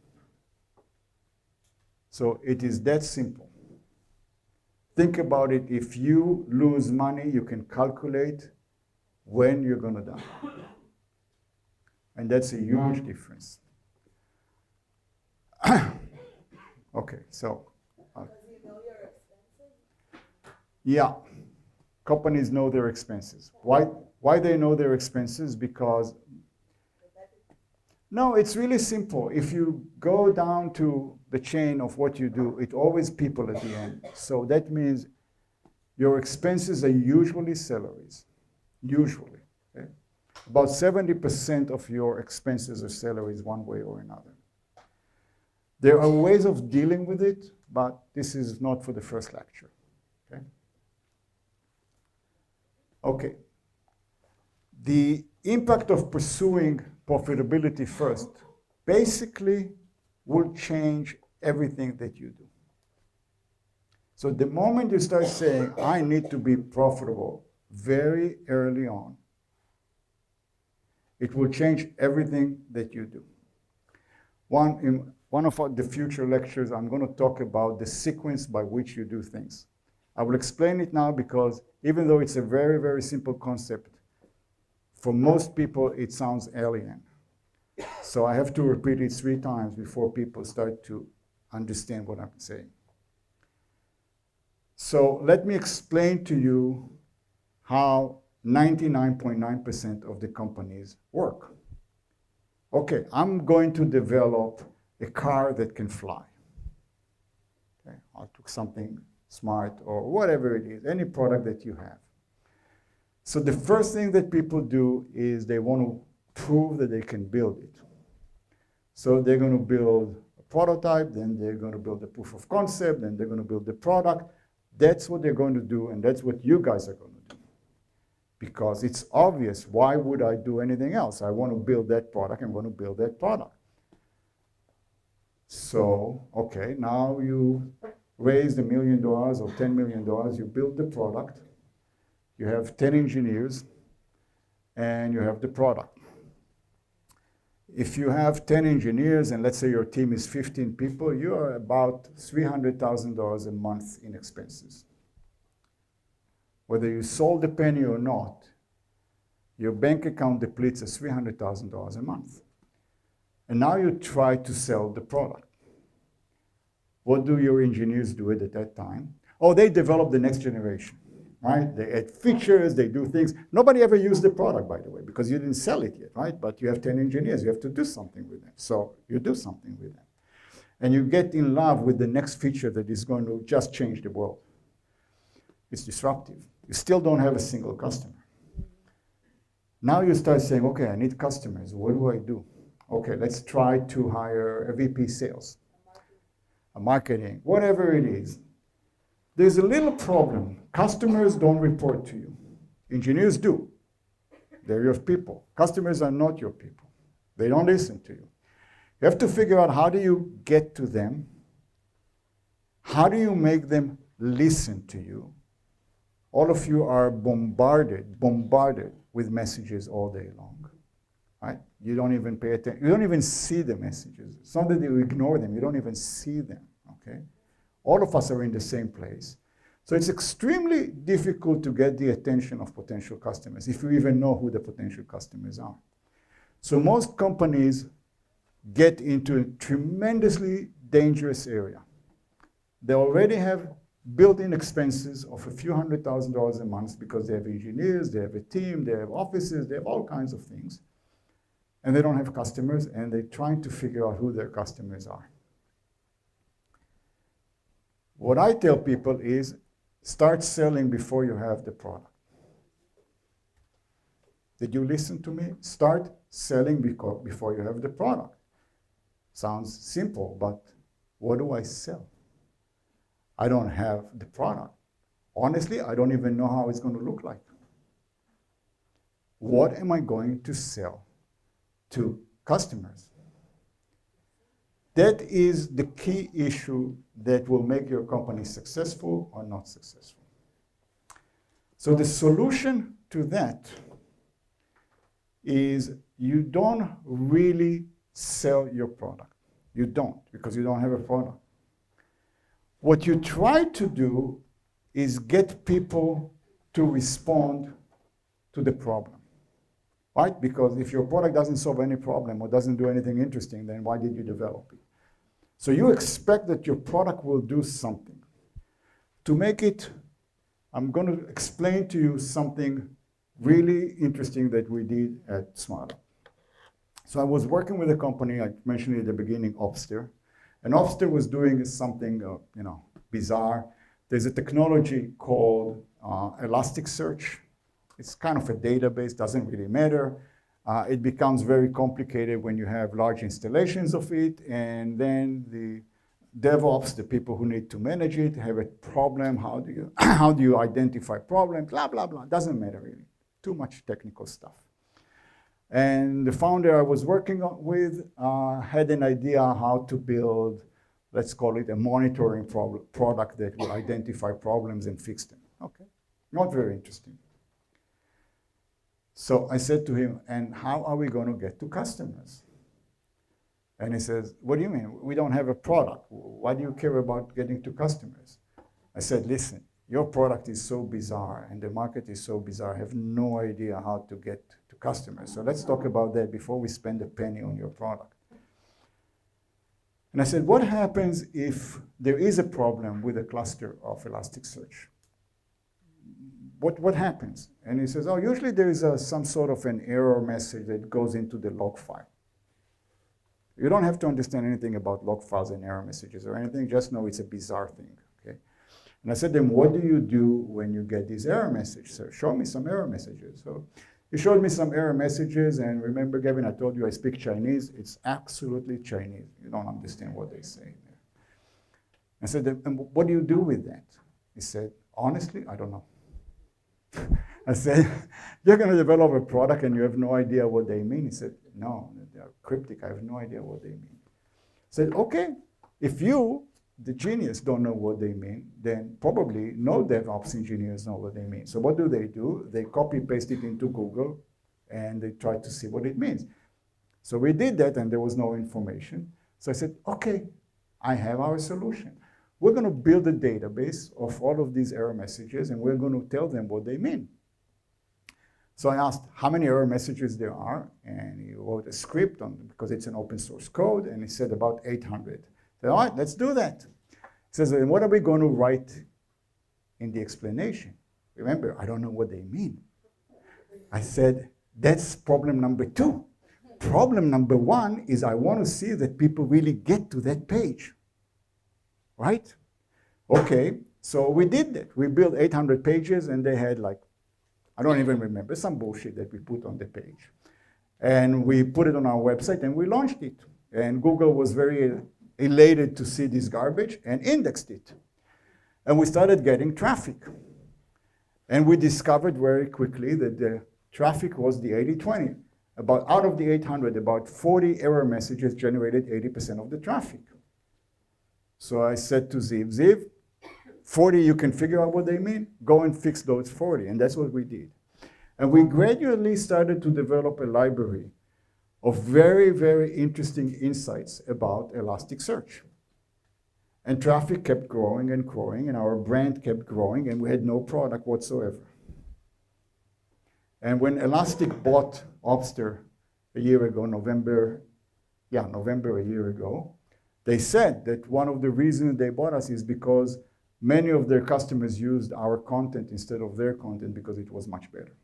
So it is that simple. Think about it. If you lose money, you can calculate when you're going to die. And that's a huge difference. Okay, so. Does he know your expenses? Yeah. Companies know their expenses. Why they know their expenses? Because, no, it's really simple. If you go down to the chain of what you do, it's always people at the end. So that means your expenses are usually salaries, usually. Okay? About 70% of your expenses are salaries one way or another. There are ways of dealing with it, but this is not for the first lecture. Okay? Okay. The impact of pursuing profitability first basically will change everything that you do. So the moment you start saying, I need to be profitable very early on, it will change everything that you do. In one of the future lectures, I'm going to talk about the sequence by which you do things. I will explain it now because even though it's a very, very simple concept, for most people it sounds alien. So I have to repeat it 3 times before people start to understand what I'm saying. So let me explain to you how 99.9% of the companies work. Okay, I'm going to develop a car that can fly. Okay, I'll do something smart or whatever it is, any product that you have. So the first thing that people do is they want to prove that they can build it. So they're going to build a prototype, then they're going to build a proof of concept, then they're going to build the product. That's what they're going to do, and that's what you guys are going to do. Because it's obvious, why would I do anything else? I want to build that product, I'm going to build that product. So, okay, now you raised $1 million or $10 million, you build the product, you have 10 engineers, and you have the product. If you have 10 engineers, and let's say your team is 15 people, you are about $300,000 a month in expenses. Whether you sold a penny or not, your bank account depletes at $300,000 a month. And now you try to sell the product. What do your engineers do at that time? Oh, they develop the next generation, right? They add features, they do things. Nobody ever used the product, by the way, because you didn't sell it yet, right? But you have 10 engineers, you have to do something with them. So you do something with them. And you get in love with the next feature that is going to just change the world. It's disruptive. You still don't have a single customer. Now you start saying, okay, I need customers. What do I do? Okay, let's try to hire a VP sales, a marketing, whatever it is. There's a little problem. Customers don't report to you. Engineers do. They're your people. Customers are not your people. They don't listen to you. You have to figure out, how do you get to them? How do you make them listen to you? All of you are bombarded with messages all day long, right? You don't even pay attention. You don't even see the messages. It's not that you ignore them. You don't even see them, okay? All of us are in the same place. So it's extremely difficult to get the attention of potential customers if you even know who the potential customers are. So most companies get into a tremendously dangerous area. They already have built-in expenses of a few $100,000 a month because they have engineers, they have a team, they have offices, they have all kinds of things. And they don't have customers, and they're trying to figure out who their customers are. What I tell people is, start selling before you have the product. Did you listen to me? Start selling before you have the product. Sounds simple, but what do I sell? I don't have the product. Honestly, I don't even know how it's going to look like. What am I going to sell to customers? That is the key issue that will make your company successful or not successful. So the solution to that is you don't really sell your product. You don't, because you don't have a product. What you try to do is get people to respond to the problem, right? Because if your product doesn't solve any problem or doesn't do anything interesting, then why did you develop it? So you expect that your product will do something. To make it, I'm going to explain to you something really interesting that we did at SmartUp. So I was working with a company, I mentioned at the beginning, Obster. And Obster was doing something bizarre. There's a technology called Elasticsearch. It's kind of a database, doesn't really matter. It becomes very complicated when you have large installations of it, and then the DevOps, the people who need to manage it, have a problem. How do you identify problems? Blah, blah, blah. Doesn't matter really. Too much technical stuff. And the founder I was working with had an idea how to build, let's call it a monitoring product that will identify problems and fix them. Okay, not very interesting. So I said to him, and how are we going to get to customers? And he says, what do you mean? We don't have a product. Why do you care about getting to customers? I said, listen, your product is so bizarre and the market is so bizarre. I have no idea how to get to customers. So let's talk about that before we spend a penny on your product. And I said, what happens if there is a problem with a cluster of Elasticsearch? What happens? And he says, oh, usually there is some sort of an error message that goes into the log file. You don't have to understand anything about log files and error messages or anything, just know it's a bizarre thing, okay? And I said to him, what do you do when you get these error messages? So show me some error messages. So he showed me some error messages, and remember, Gavin, I told you I speak Chinese. It's absolutely Chinese. You don't understand what they say there. I said, and what do you do with that? He said, honestly, I don't know. I said, you're going to develop a product and you have no idea what they mean? He said, no, they're cryptic. I have no idea what they mean. I said, okay, if you, the genius, don't know what they mean, then probably no DevOps engineers know what they mean. So what do? They copy paste it into Google and they try to see what it means. So we did that and there was no information. So I said, okay, I have our solution. We're going to build a database of all of these error messages, and we're going to tell them what they mean. So I asked how many error messages there are, and he wrote a script on them because it's an open source code, and he said about 800. I said, all right, let's do that. He says, and what are we going to write in the explanation? Remember, I don't know what they mean. I said, that's problem number 2. Problem number 1 is I want to see that people really get to that page. Right? Okay, so we did that. We built 800 pages, and they had like, I don't even remember, some bullshit that we put on the page. And we put it on our website, and we launched it. And Google was very elated to see this garbage and indexed it. And we started getting traffic. And we discovered very quickly that the traffic was the 80-20. Out of the 800, about 40 error messages generated 80% of the traffic. So I said to Ziv, 40, you can figure out what they mean? Go and fix those 40. And that's what we did. And we gradually started to develop a library of very, very interesting insights about Elasticsearch. And traffic kept growing and growing, and our brand kept growing, and we had no product whatsoever. And when Elastic bought Obster a year ago, November a year ago, they said that one of the reasons they bought us is because many of their customers used our content instead of their content because it was much better.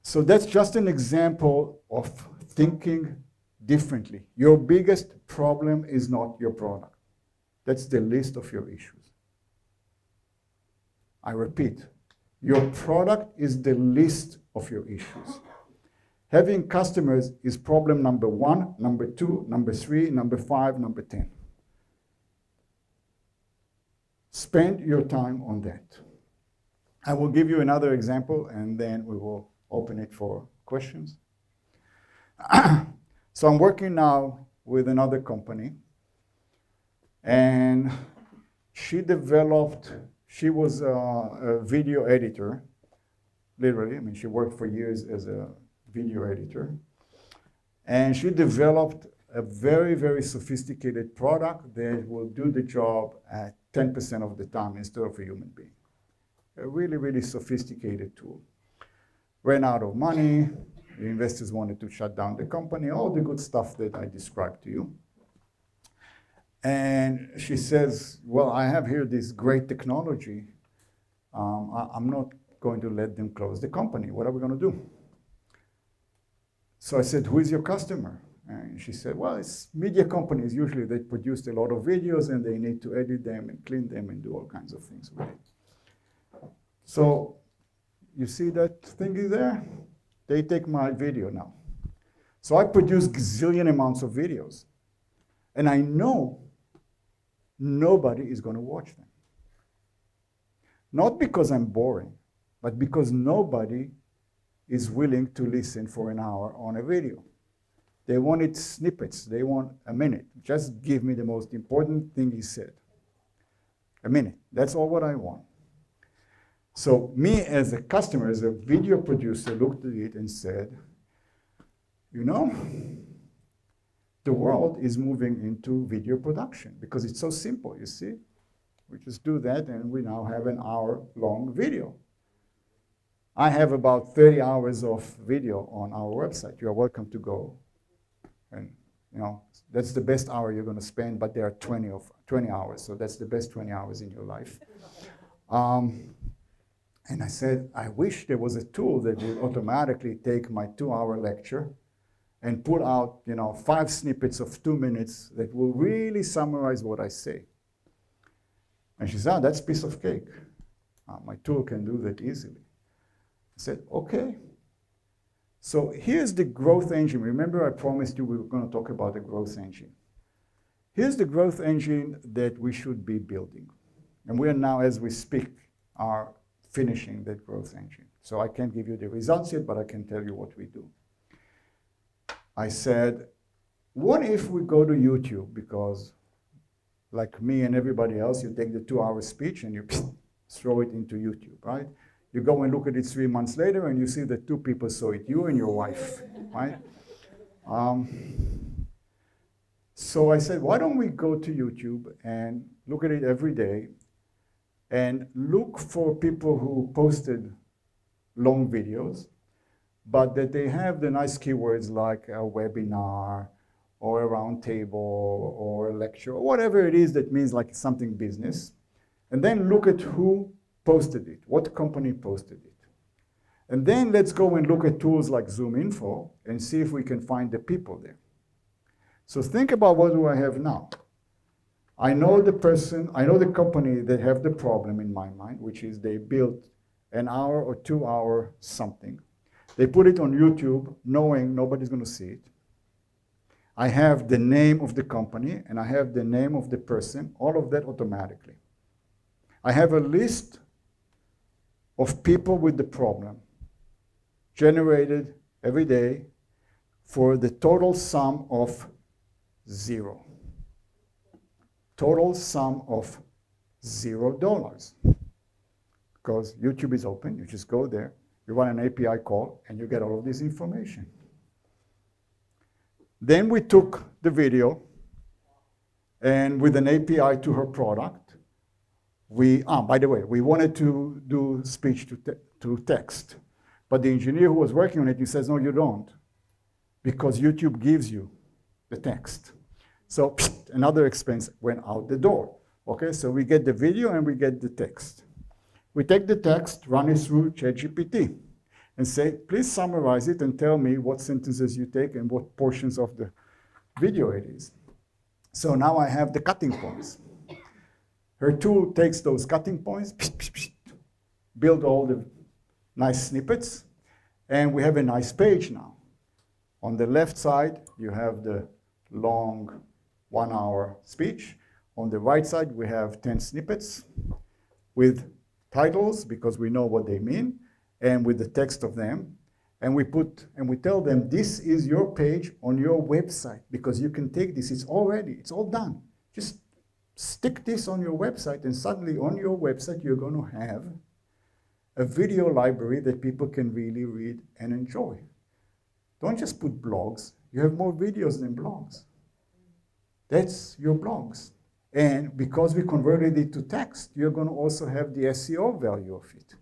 So that's just an example of thinking differently. Your biggest problem is not your product. That's the least of your issues. I repeat, your product is the least of your issues. Having customers is problem number 1, number 2, number 3, number 5, number 10. Spend your time on that. I will give you another example, and then we will open it for questions. So I'm working now with another company, and she was a video editor, literally. I mean, she worked for years as a video editor. And she developed a very, very sophisticated product that will do the job at 10% of the time instead of a human being. A really, really sophisticated tool. Ran out of money, the investors wanted to shut down the company, all the good stuff that I described to you. And she says, well, I have here this great technology. I'm not going to let them close the company. What are we going to do? So I said, who is your customer? And she said, well, it's media companies. Usually they produce a lot of videos and they need to edit them and clean them and do all kinds of things with it. So you see that thing is there? They take my video now. So I produce gazillion amounts of videos. And I know nobody is going to watch them. Not because I'm boring, but because nobody is willing to listen for an hour on a video. They wanted snippets. They want a minute. Just give me the most important thing he said. A minute. That's all what I want. So me as a customer, as a video producer, looked at it and said, you know, the world is moving into video production because it's so simple, you see? We just do that and we now have an hour-long video. I have about 30 hours of video on our website. You're welcome to go. And you know, that's the best hour you're going to spend, but there are 20 hours, so that's the best 20 hours in your life. And I said, I wish there was a tool that would automatically take my 2-hour lecture and put out 5 snippets of 2 minutes that will really summarize what I say. And she said, that's a piece of cake. My tool can do that easily. I said, okay. So here's the growth engine. Remember I promised you we were going to talk about the growth engine. Here's the growth engine that we should be building. And we are now, as we speak, are finishing that growth engine. So I can't give you the results yet, but I can tell you what we do. I said, what if we go to YouTube? Because like me and everybody else, you take the 2-hour speech and you throw it into YouTube, right? You go and look at it 3 months later and you see that 2 people saw it, you and your wife, right? So I said, why don't we go to YouTube and look at it every day and look for people who posted long videos, but that they have the nice keywords like a webinar or a roundtable or a lecture or whatever it is that means like something business, and then look at who posted it, what company posted it. And then let's go and look at tools like Zoom Info and see if we can find the people there. So think about what do I have now. I know the person, I know the company that have the problem in my mind, which is they built an hour or 2-hour something. They put it on YouTube knowing nobody's going to see it. I have the name of the company and I have the name of the person, all of that automatically. I have a list of people with the problem generated every day for the total sum of 0. Total sum of $0. Because YouTube is open, you just go there, you run an API call, and you get all of this information. Then we took the video, and with an API to her product. By the way, we wanted to do speech to text, but the engineer who was working on it, he says, no, you don't, because YouTube gives you the text. So another expense went out the door. Okay, so we get the video and we get the text. We take the text, run it through ChatGPT, and say, please summarize it and tell me what sentences you take and what portions of the video it is. So now I have the cutting points. Her tool takes those cutting points, build all the nice snippets, and we have a nice page now. On the left side, you have the long 1 hour speech. On the right side, we have 10 snippets with titles, because we know what they mean, and with the text of them. And we tell them, this is your page on your website, because you can take this, it's all done. Just stick this on your website, and suddenly on your website, you're going to have a video library that people can really read and enjoy. Don't just put blogs. You have more videos than blogs. That's your blogs. And because we converted it to text, you're going to also have the SEO value of it.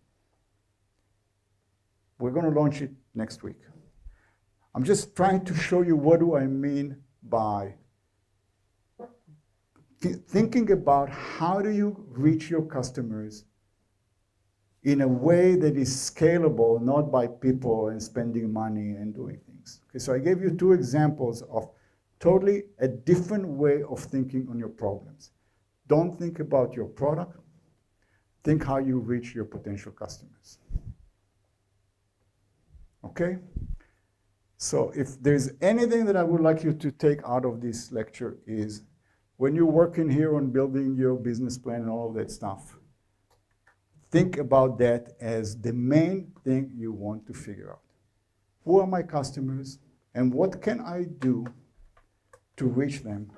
We're going to launch it next week. I'm just trying to show you what do I mean by thinking about how do you reach your customers in a way that is scalable, not by people and spending money and doing things. Okay, so I gave you 2 examples of totally a different way of thinking on your problems. Don't think about your product. Think how you reach your potential customers. Okay? So if there's anything that I would like you to take out of this lecture is, when you're working here on building your business plan and all of that stuff, think about that as the main thing you want to figure out. Who are my customers, and what can I do to reach them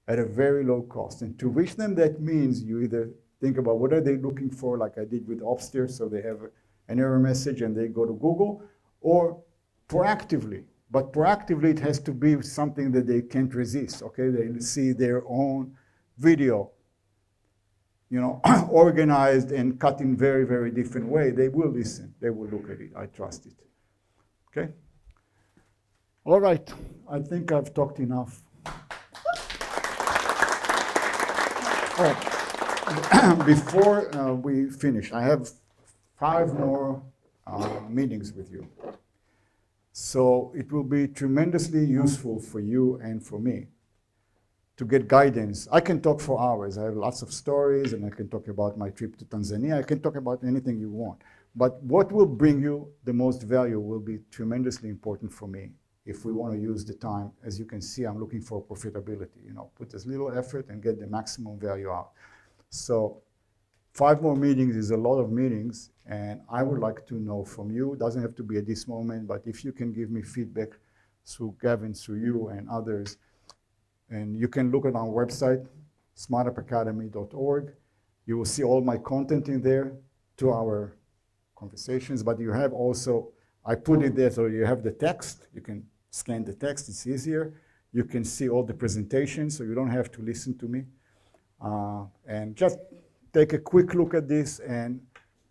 at a very low cost? And to reach them, that means you either think about what are they looking for, like I did with Upstairs, so they have an error message and they go to Google, or proactively. But proactively, it has to be something that they can't resist, okay? They see their own video, you know, organized and cut in very, very different way. They will listen. They will look at it. I trust it. Okay? All right. I think I've talked enough. Oh, before we finish, I have 5 more meetings with you. So it will be tremendously useful for you and for me to get guidance. I can talk for hours. I have lots of stories, and I can talk about my trip to Tanzania. I can talk about anything you want. But what will bring you the most value will be tremendously important for me if we want to use the time. As you can see, I'm looking for profitability. You know, put as little effort and get the maximum value out. So 5 more meetings is a lot of meetings, and I would like to know from you. It doesn't have to be at this moment, but if you can give me feedback through Gavin, through you and others, and you can look at our website, smartupacademy.org. You will see all my content in there, 2 hour conversations, but you have also, I put it there so you have the text. You can scan the text, it's easier. You can see all the presentations, so you don't have to listen to me. And just take a quick look at this, and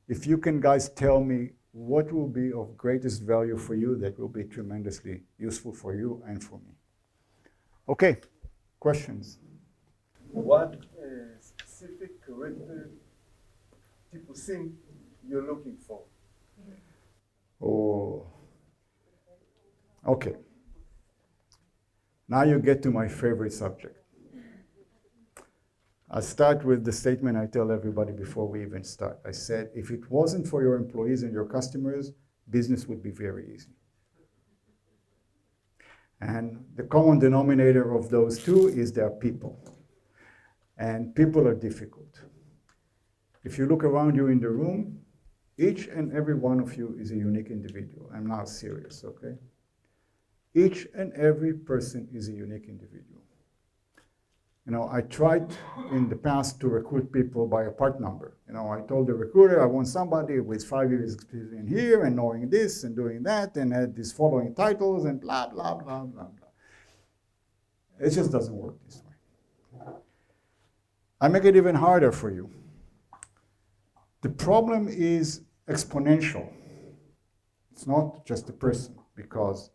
if you can guys tell me what will be of greatest value for you, that will be tremendously useful for you and for me. Okay, questions? What specific character טיפוסים you're looking for? Oh, okay. Now you get to my favorite subject. I'll start with the statement I tell everybody before we even start. I said, if it wasn't for your employees and your customers, business would be very easy. And the common denominator of those 2 is their people. And people are difficult. If you look around you in the room, each and every one of you is a unique individual. I'm now serious, okay? Each and every person is a unique individual. You know, I tried in the past to recruit people by a part number. You know, I told the recruiter I want somebody with 5 years experience in here and knowing this and doing that and had these following titles and blah, blah, blah, blah, blah. It just doesn't work this way. I make it even harder for you. The problem is exponential. It's not just the person, because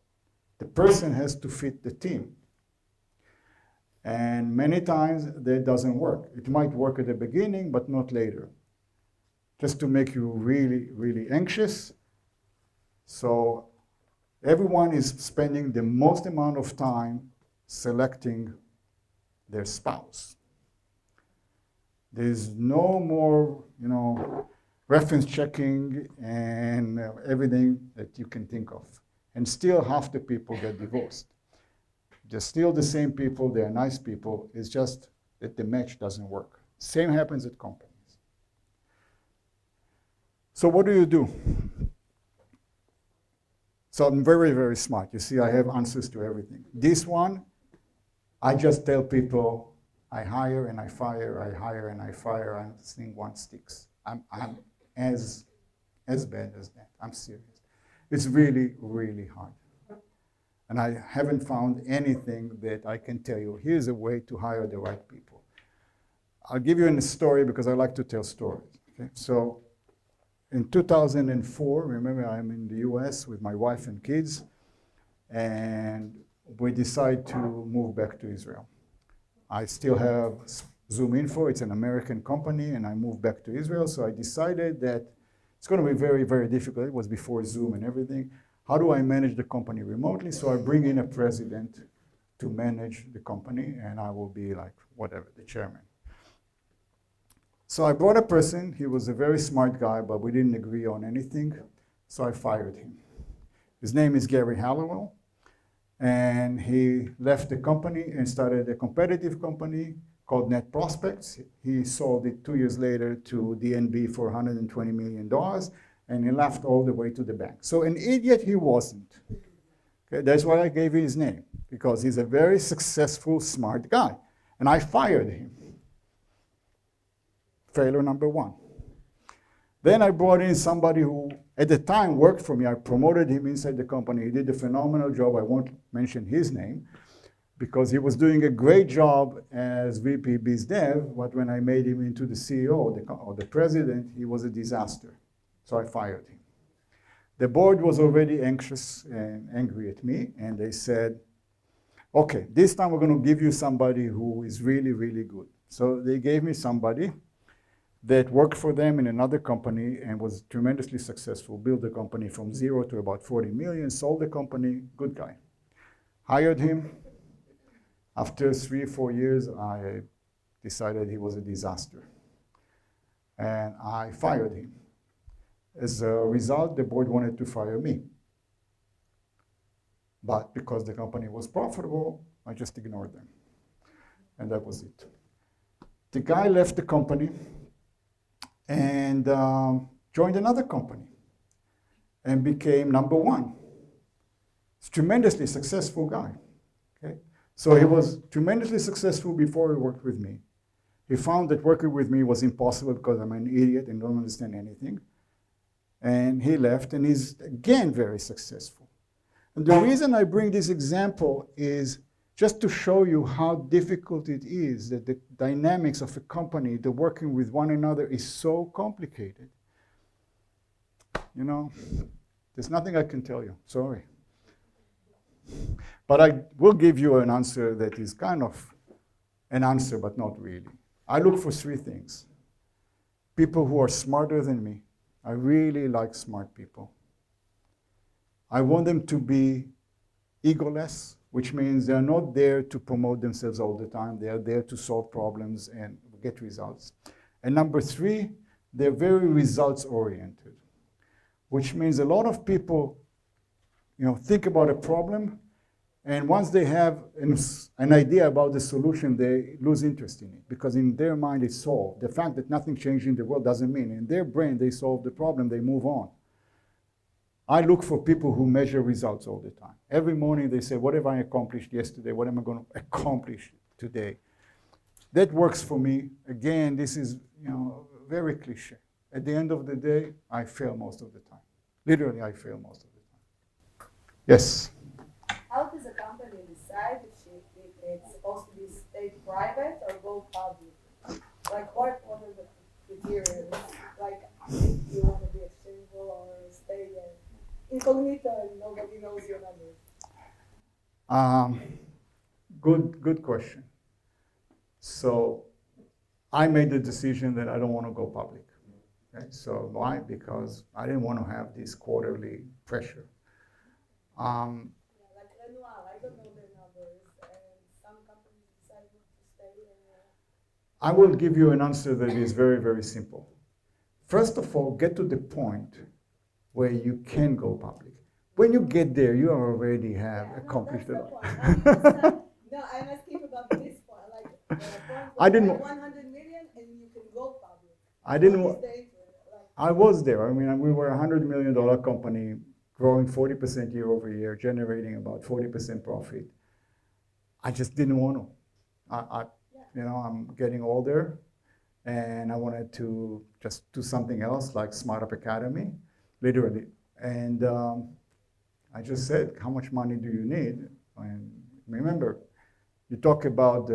the person has to fit the team. And many times that doesn't work. It might work at the beginning, but not later. Just to make you really, really anxious. So everyone is spending the most amount of time selecting their spouse. There's no more, reference checking and everything that you can think of. And still half the people get divorced. They're still the same people, they're nice people, it's just that the match doesn't work. Same happens at companies. So what do? So I'm very, very smart. You see, I have answers to everything. This one, I just tell people, I hire and I fire, I hire and I fire, and this thing one sticks. I'm as bad as that. I'm serious. It's really, really hard. And I haven't found anything that I can tell you, here's a way to hire the right people. I'll give you a story because I like to tell stories. Okay? So in 2004, remember I'm in the US with my wife and kids, and we decide to move back to Israel. I still have Zoom Info, it's an American company, and I moved back to Israel, so I decided that it's going to be very, very difficult. It was before Zoom and everything. How do I manage the company remotely? So I bring in a president to manage the company, and I will be like, whatever, the chairman. So I brought a person. He was a very smart guy, but we didn't agree on anything, so I fired him. His name is Gary Halliwell, and he left the company and started a competitive company called Net Prospects. He sold it 2 years later to DNB for $120 million. And he left all the way to the bank. So an idiot he wasn't. Okay, that's why I gave him his name, because he's a very successful, smart guy. And I fired him. Failure number one. Then I brought in somebody who, at the time, worked for me. I promoted him inside the company. He did a phenomenal job. I won't mention his name, because he was doing a great job as VP Biz Dev, but when I made him into the CEO or the president, he was a disaster. So I fired him. The board was already anxious and angry at me, and they said, okay, this time we're going to give you somebody who is really, really good. So they gave me somebody that worked for them in another company and was tremendously successful, built the company from 0 to about 40 million, sold the company, good guy. Hired him. After 3 or 4 years, I decided he was a disaster. And I fired him. As a result, the board wanted to fire me. But because the company was profitable, I just ignored them. And that was it. The guy left the company and joined another company and became number one. He's a tremendously successful guy. Okay? So he was tremendously successful before he worked with me. He found that working with me was impossible because I'm an idiot and don't understand anything. And he left, and he's again very successful. And the reason I bring this example is just to show you how difficult it is, that the dynamics of a company, the working with one another, is so complicated. There's nothing I can tell you, sorry. But I will give you an answer that is kind of an answer, but not really. I look for 3 things. People who are smarter than me. I really like smart people. I want them to be egoless, which means they're not there to promote themselves all the time. They are there to solve problems and get results. And number 3, they're very results-oriented, which means a lot of people think about a problem, and once they have an idea about the solution, they lose interest in it, because in their mind it's solved. The fact that nothing changed in the world doesn't mean in their brain they solve the problem, they move on. I look for people who measure results all the time. Every morning they say, what have I accomplished yesterday? What am I going to accomplish today? That works for me. Again, this is very cliche. At the end of the day, I fail most of the time. Literally, I fail most of the time. Yes? How does a company decide if it's supposed to be stay private or go public? Like what are the criteria? Like if you want to be exchangeable or stay incognito and nobody knows your numbers. Good question. So I made the decision that I don't want to go public. Okay? So why? Because I didn't want to have this quarterly pressure. Like Renoir, I don't know their numbers, and some companies decide not to stay. I will give you an answer that is very, very simple. First of all, get to the point where you can go public. When you get there, you already have accomplished a lot. No, I'm asking about this point. Like the point I didn't. like 100 million and you can go public. I didn't. What is the interest? I was there. I mean, we were a $100 million company, growing 40% year over year, generating about 40% profit. I just didn't want to. I'm getting older, and I wanted to just do something else, like Smart Up Academy, literally. And I just said, how much money do you need? And remember, you talk about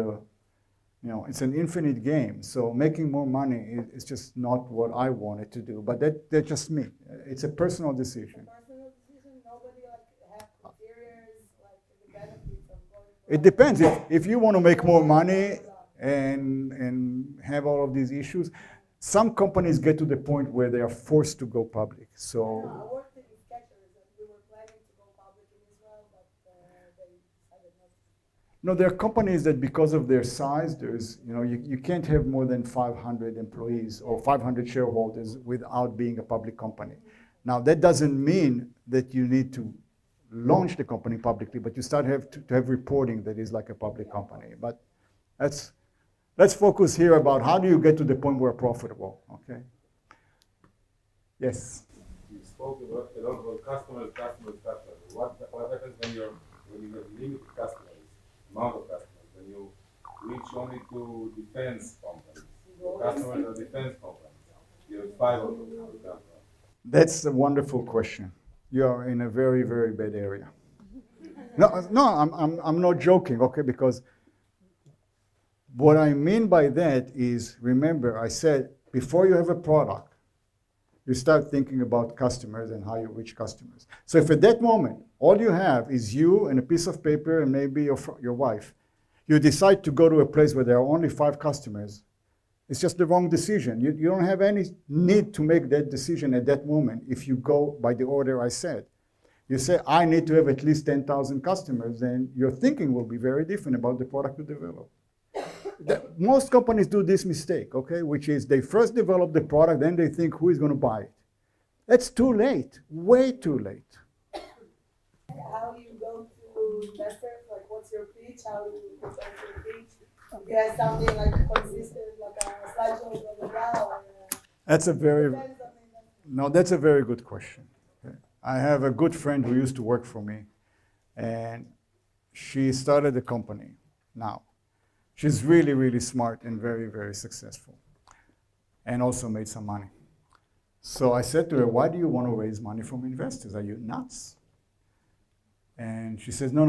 it's an infinite game. So making more money is just not what I wanted to do. But that's just me. It's a personal decision. Personal decision. Nobody have criteria like the benefits of going. It depends. If you want to make more money and have all of these issues, some companies get to the point where they are forced to go public. So. I worked in Skechers and we were planning to go public in Israel, but they decided not to. No, there are companies that because of their size, you can't have more than 500 employees or 500 shareholders without being a public company. Now, that doesn't mean that you need to launch the company publicly, but you start to have reporting that is like a public company. But let's focus here about how do you get to the point where profitable, okay? Yes? You spoke a lot about customers. What happens when you have limited customers? Amount of customers, when you reach only to defense companies, customers are defense companies, you have 5 of them, for example. That's a wonderful question. You are in a very, very bad area. No, I'm not joking, okay, because what I mean by that is, remember, I said, before you have a product, you start thinking about customers and how you reach customers. So if at that moment, all you have is you and a piece of paper and maybe your wife, you decide to go to a place where there are only 5 customers, it's just the wrong decision. You don't have any need to make that decision at that moment if you go by the order I said. You say, I need to have at least 10,000 customers, then your thinking will be very different about the product to develop. Most companies do this mistake, okay, which is they first develop the product, then they think who is going to buy it. That's too late, way too late. How do you go to investors? Like, what's your pitch? How do you present your pitch? You have something like consistent, like a slideshow, blah, blah, blah, or, That's a very good question. Okay. I have a good friend who used to work for me, and she started a company now. She's really, really smart and very, very successful, and also made some money. So I said to her, why do you want to raise money from investors? Are you nuts? And she says, no,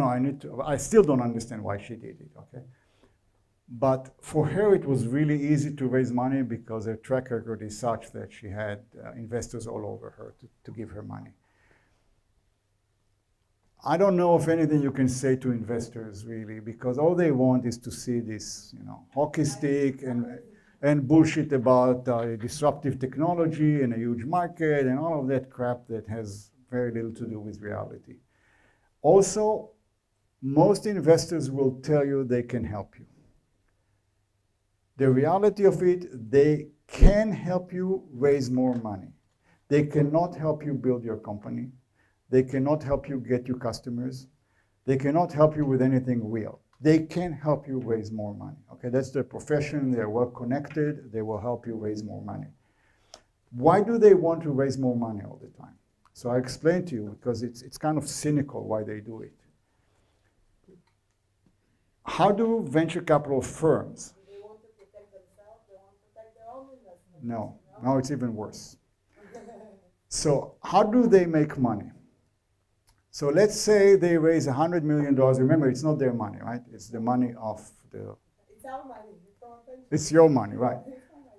I still don't understand why she did it, okay? But for her, it was really easy to raise money because her track record is such that she had investors all over her to give her money. I don't know if anything you can say to investors, really, because all they want is to see this, hockey stick and bullshit about disruptive technology and a huge market and all of that crap that has very little to do with reality. Also, most investors will tell you they can help you. The reality of it, they can help you raise more money. They cannot help you build your company. They cannot help you get you customers. They cannot help you with anything real. They can help you raise more money. Okay, that's their profession. They're well connected. They will help you raise more money. Why do they want to raise more money all the time? So I explained to you because it's kind of cynical why they do it. How do venture capital firms? Do they want to protect themselves? They want to protect their own investment? No, it's even worse. So how do they make money? So let's say they raise $100 million. Remember, it's not their money, right? It's the money of the It's our money. It's our pension. It's your money, right?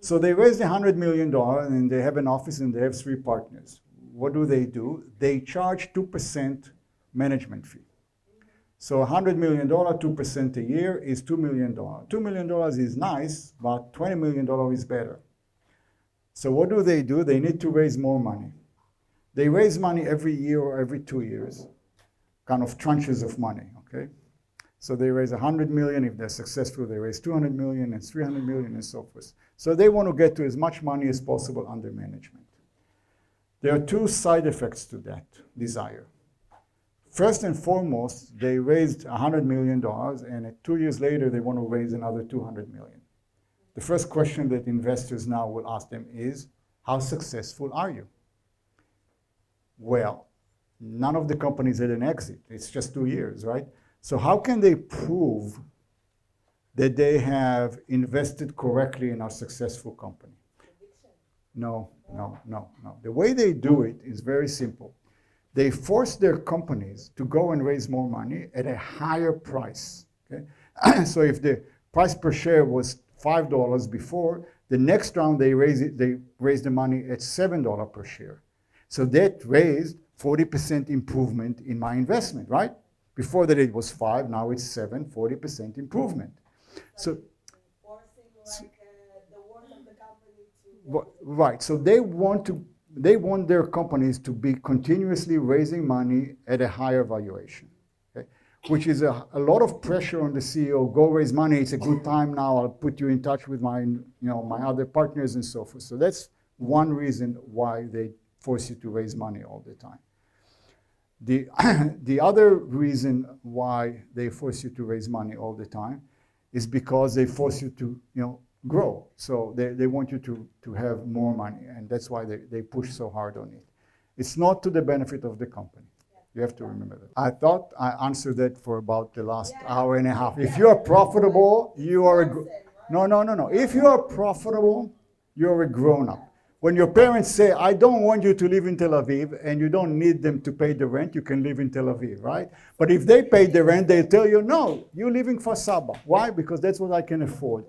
So they raised $100 million and they have an office and they have 3 partners. What do? They charge 2% management fee. So $100 million, 2% a year is $2 million. $2 million is nice, but $20 million is better. So what do? They need to raise more money. They raise money every year or every 2 years, kind of tranches of money, okay? So they raise 100 million. If they're successful, they raise 200 million and 300 million and so forth. So they want to get to as much money as possible under management. There are 2 side effects to that desire. First and foremost, they raised $100 million, and 2 years later, they want to raise another 200 million. The first question that investors now will ask them is, how successful are you? Well, none of the companies had an exit. It's just 2 years, right? So how can they prove that they have invested correctly in a successful company? No. The way they do it is very simple. They force their companies to go and raise more money at a higher price. Okay? So if the price per share was $5 before, the next round they raise the money at $7 per share. So that raised 40% improvement in my investment, right? Before that it was 5, now it's 7, 40% improvement. So Forcing the worth of the company to right. So they want their companies to be continuously raising money at a higher valuation, okay? Which is a lot of pressure on the CEO. Go raise money. It's a good time now. I'll put you in touch with my other partners and so forth. So that's one reason why they force you to raise money all the time. The other reason why they force you to raise money all the time is because they force you to grow. So they want you to have more money, and that's why they push so hard on it. It's not to the benefit of the company. You have to remember that. I thought I answered that for about the last hour and a half. If you are profitable, you are no. If you are profitable, you're a grown-up. When your parents say, I don't want you to live in Tel Aviv, and you don't need them to pay the rent, you can live in Tel Aviv, right? But if they pay the rent, they tell you, no, you're living for Saba. Why? Because that's what I can afford.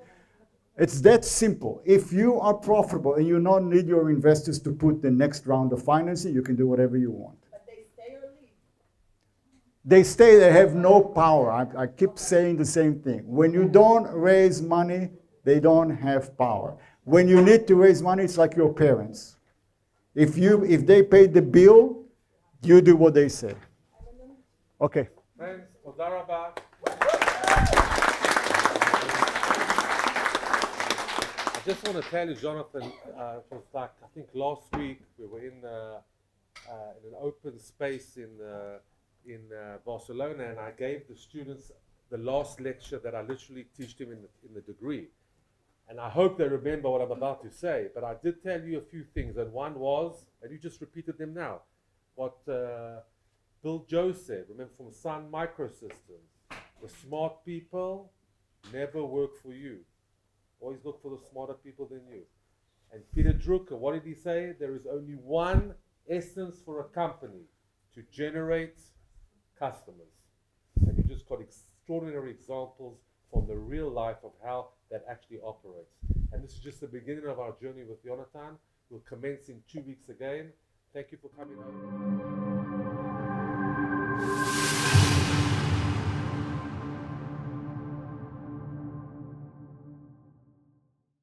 It's that simple. If you are profitable and you don't need your investors to put the next round of financing, you can do whatever you want. But they stay or leave? They stay, they have no power. I keep saying the same thing. When you don't raise money, they don't have power. When you need to raise money, it's like your parents. If they pay the bill, you do what they say. Okay. Friends, toda rabah. I just want to tell you, Jonathan, it was like, I think last week we were in an open space in Barcelona, and I gave the students the last lecture that I literally teach them in the degree. And I hope they remember what I'm about to say, but I did tell you a few things, and one was, and you just repeated them now, what Bill Joe said, remember from Sun Microsystems, the smart people never work for you. Always look for the smarter people than you. And Peter Drucker, what did he say? There is only one essence for a company, to generate customers. And you just got extraordinary examples from the real life of how that actually operates. And this is just the beginning of our journey with Yonatan. We'll commence in 2 weeks again. Thank you for coming over.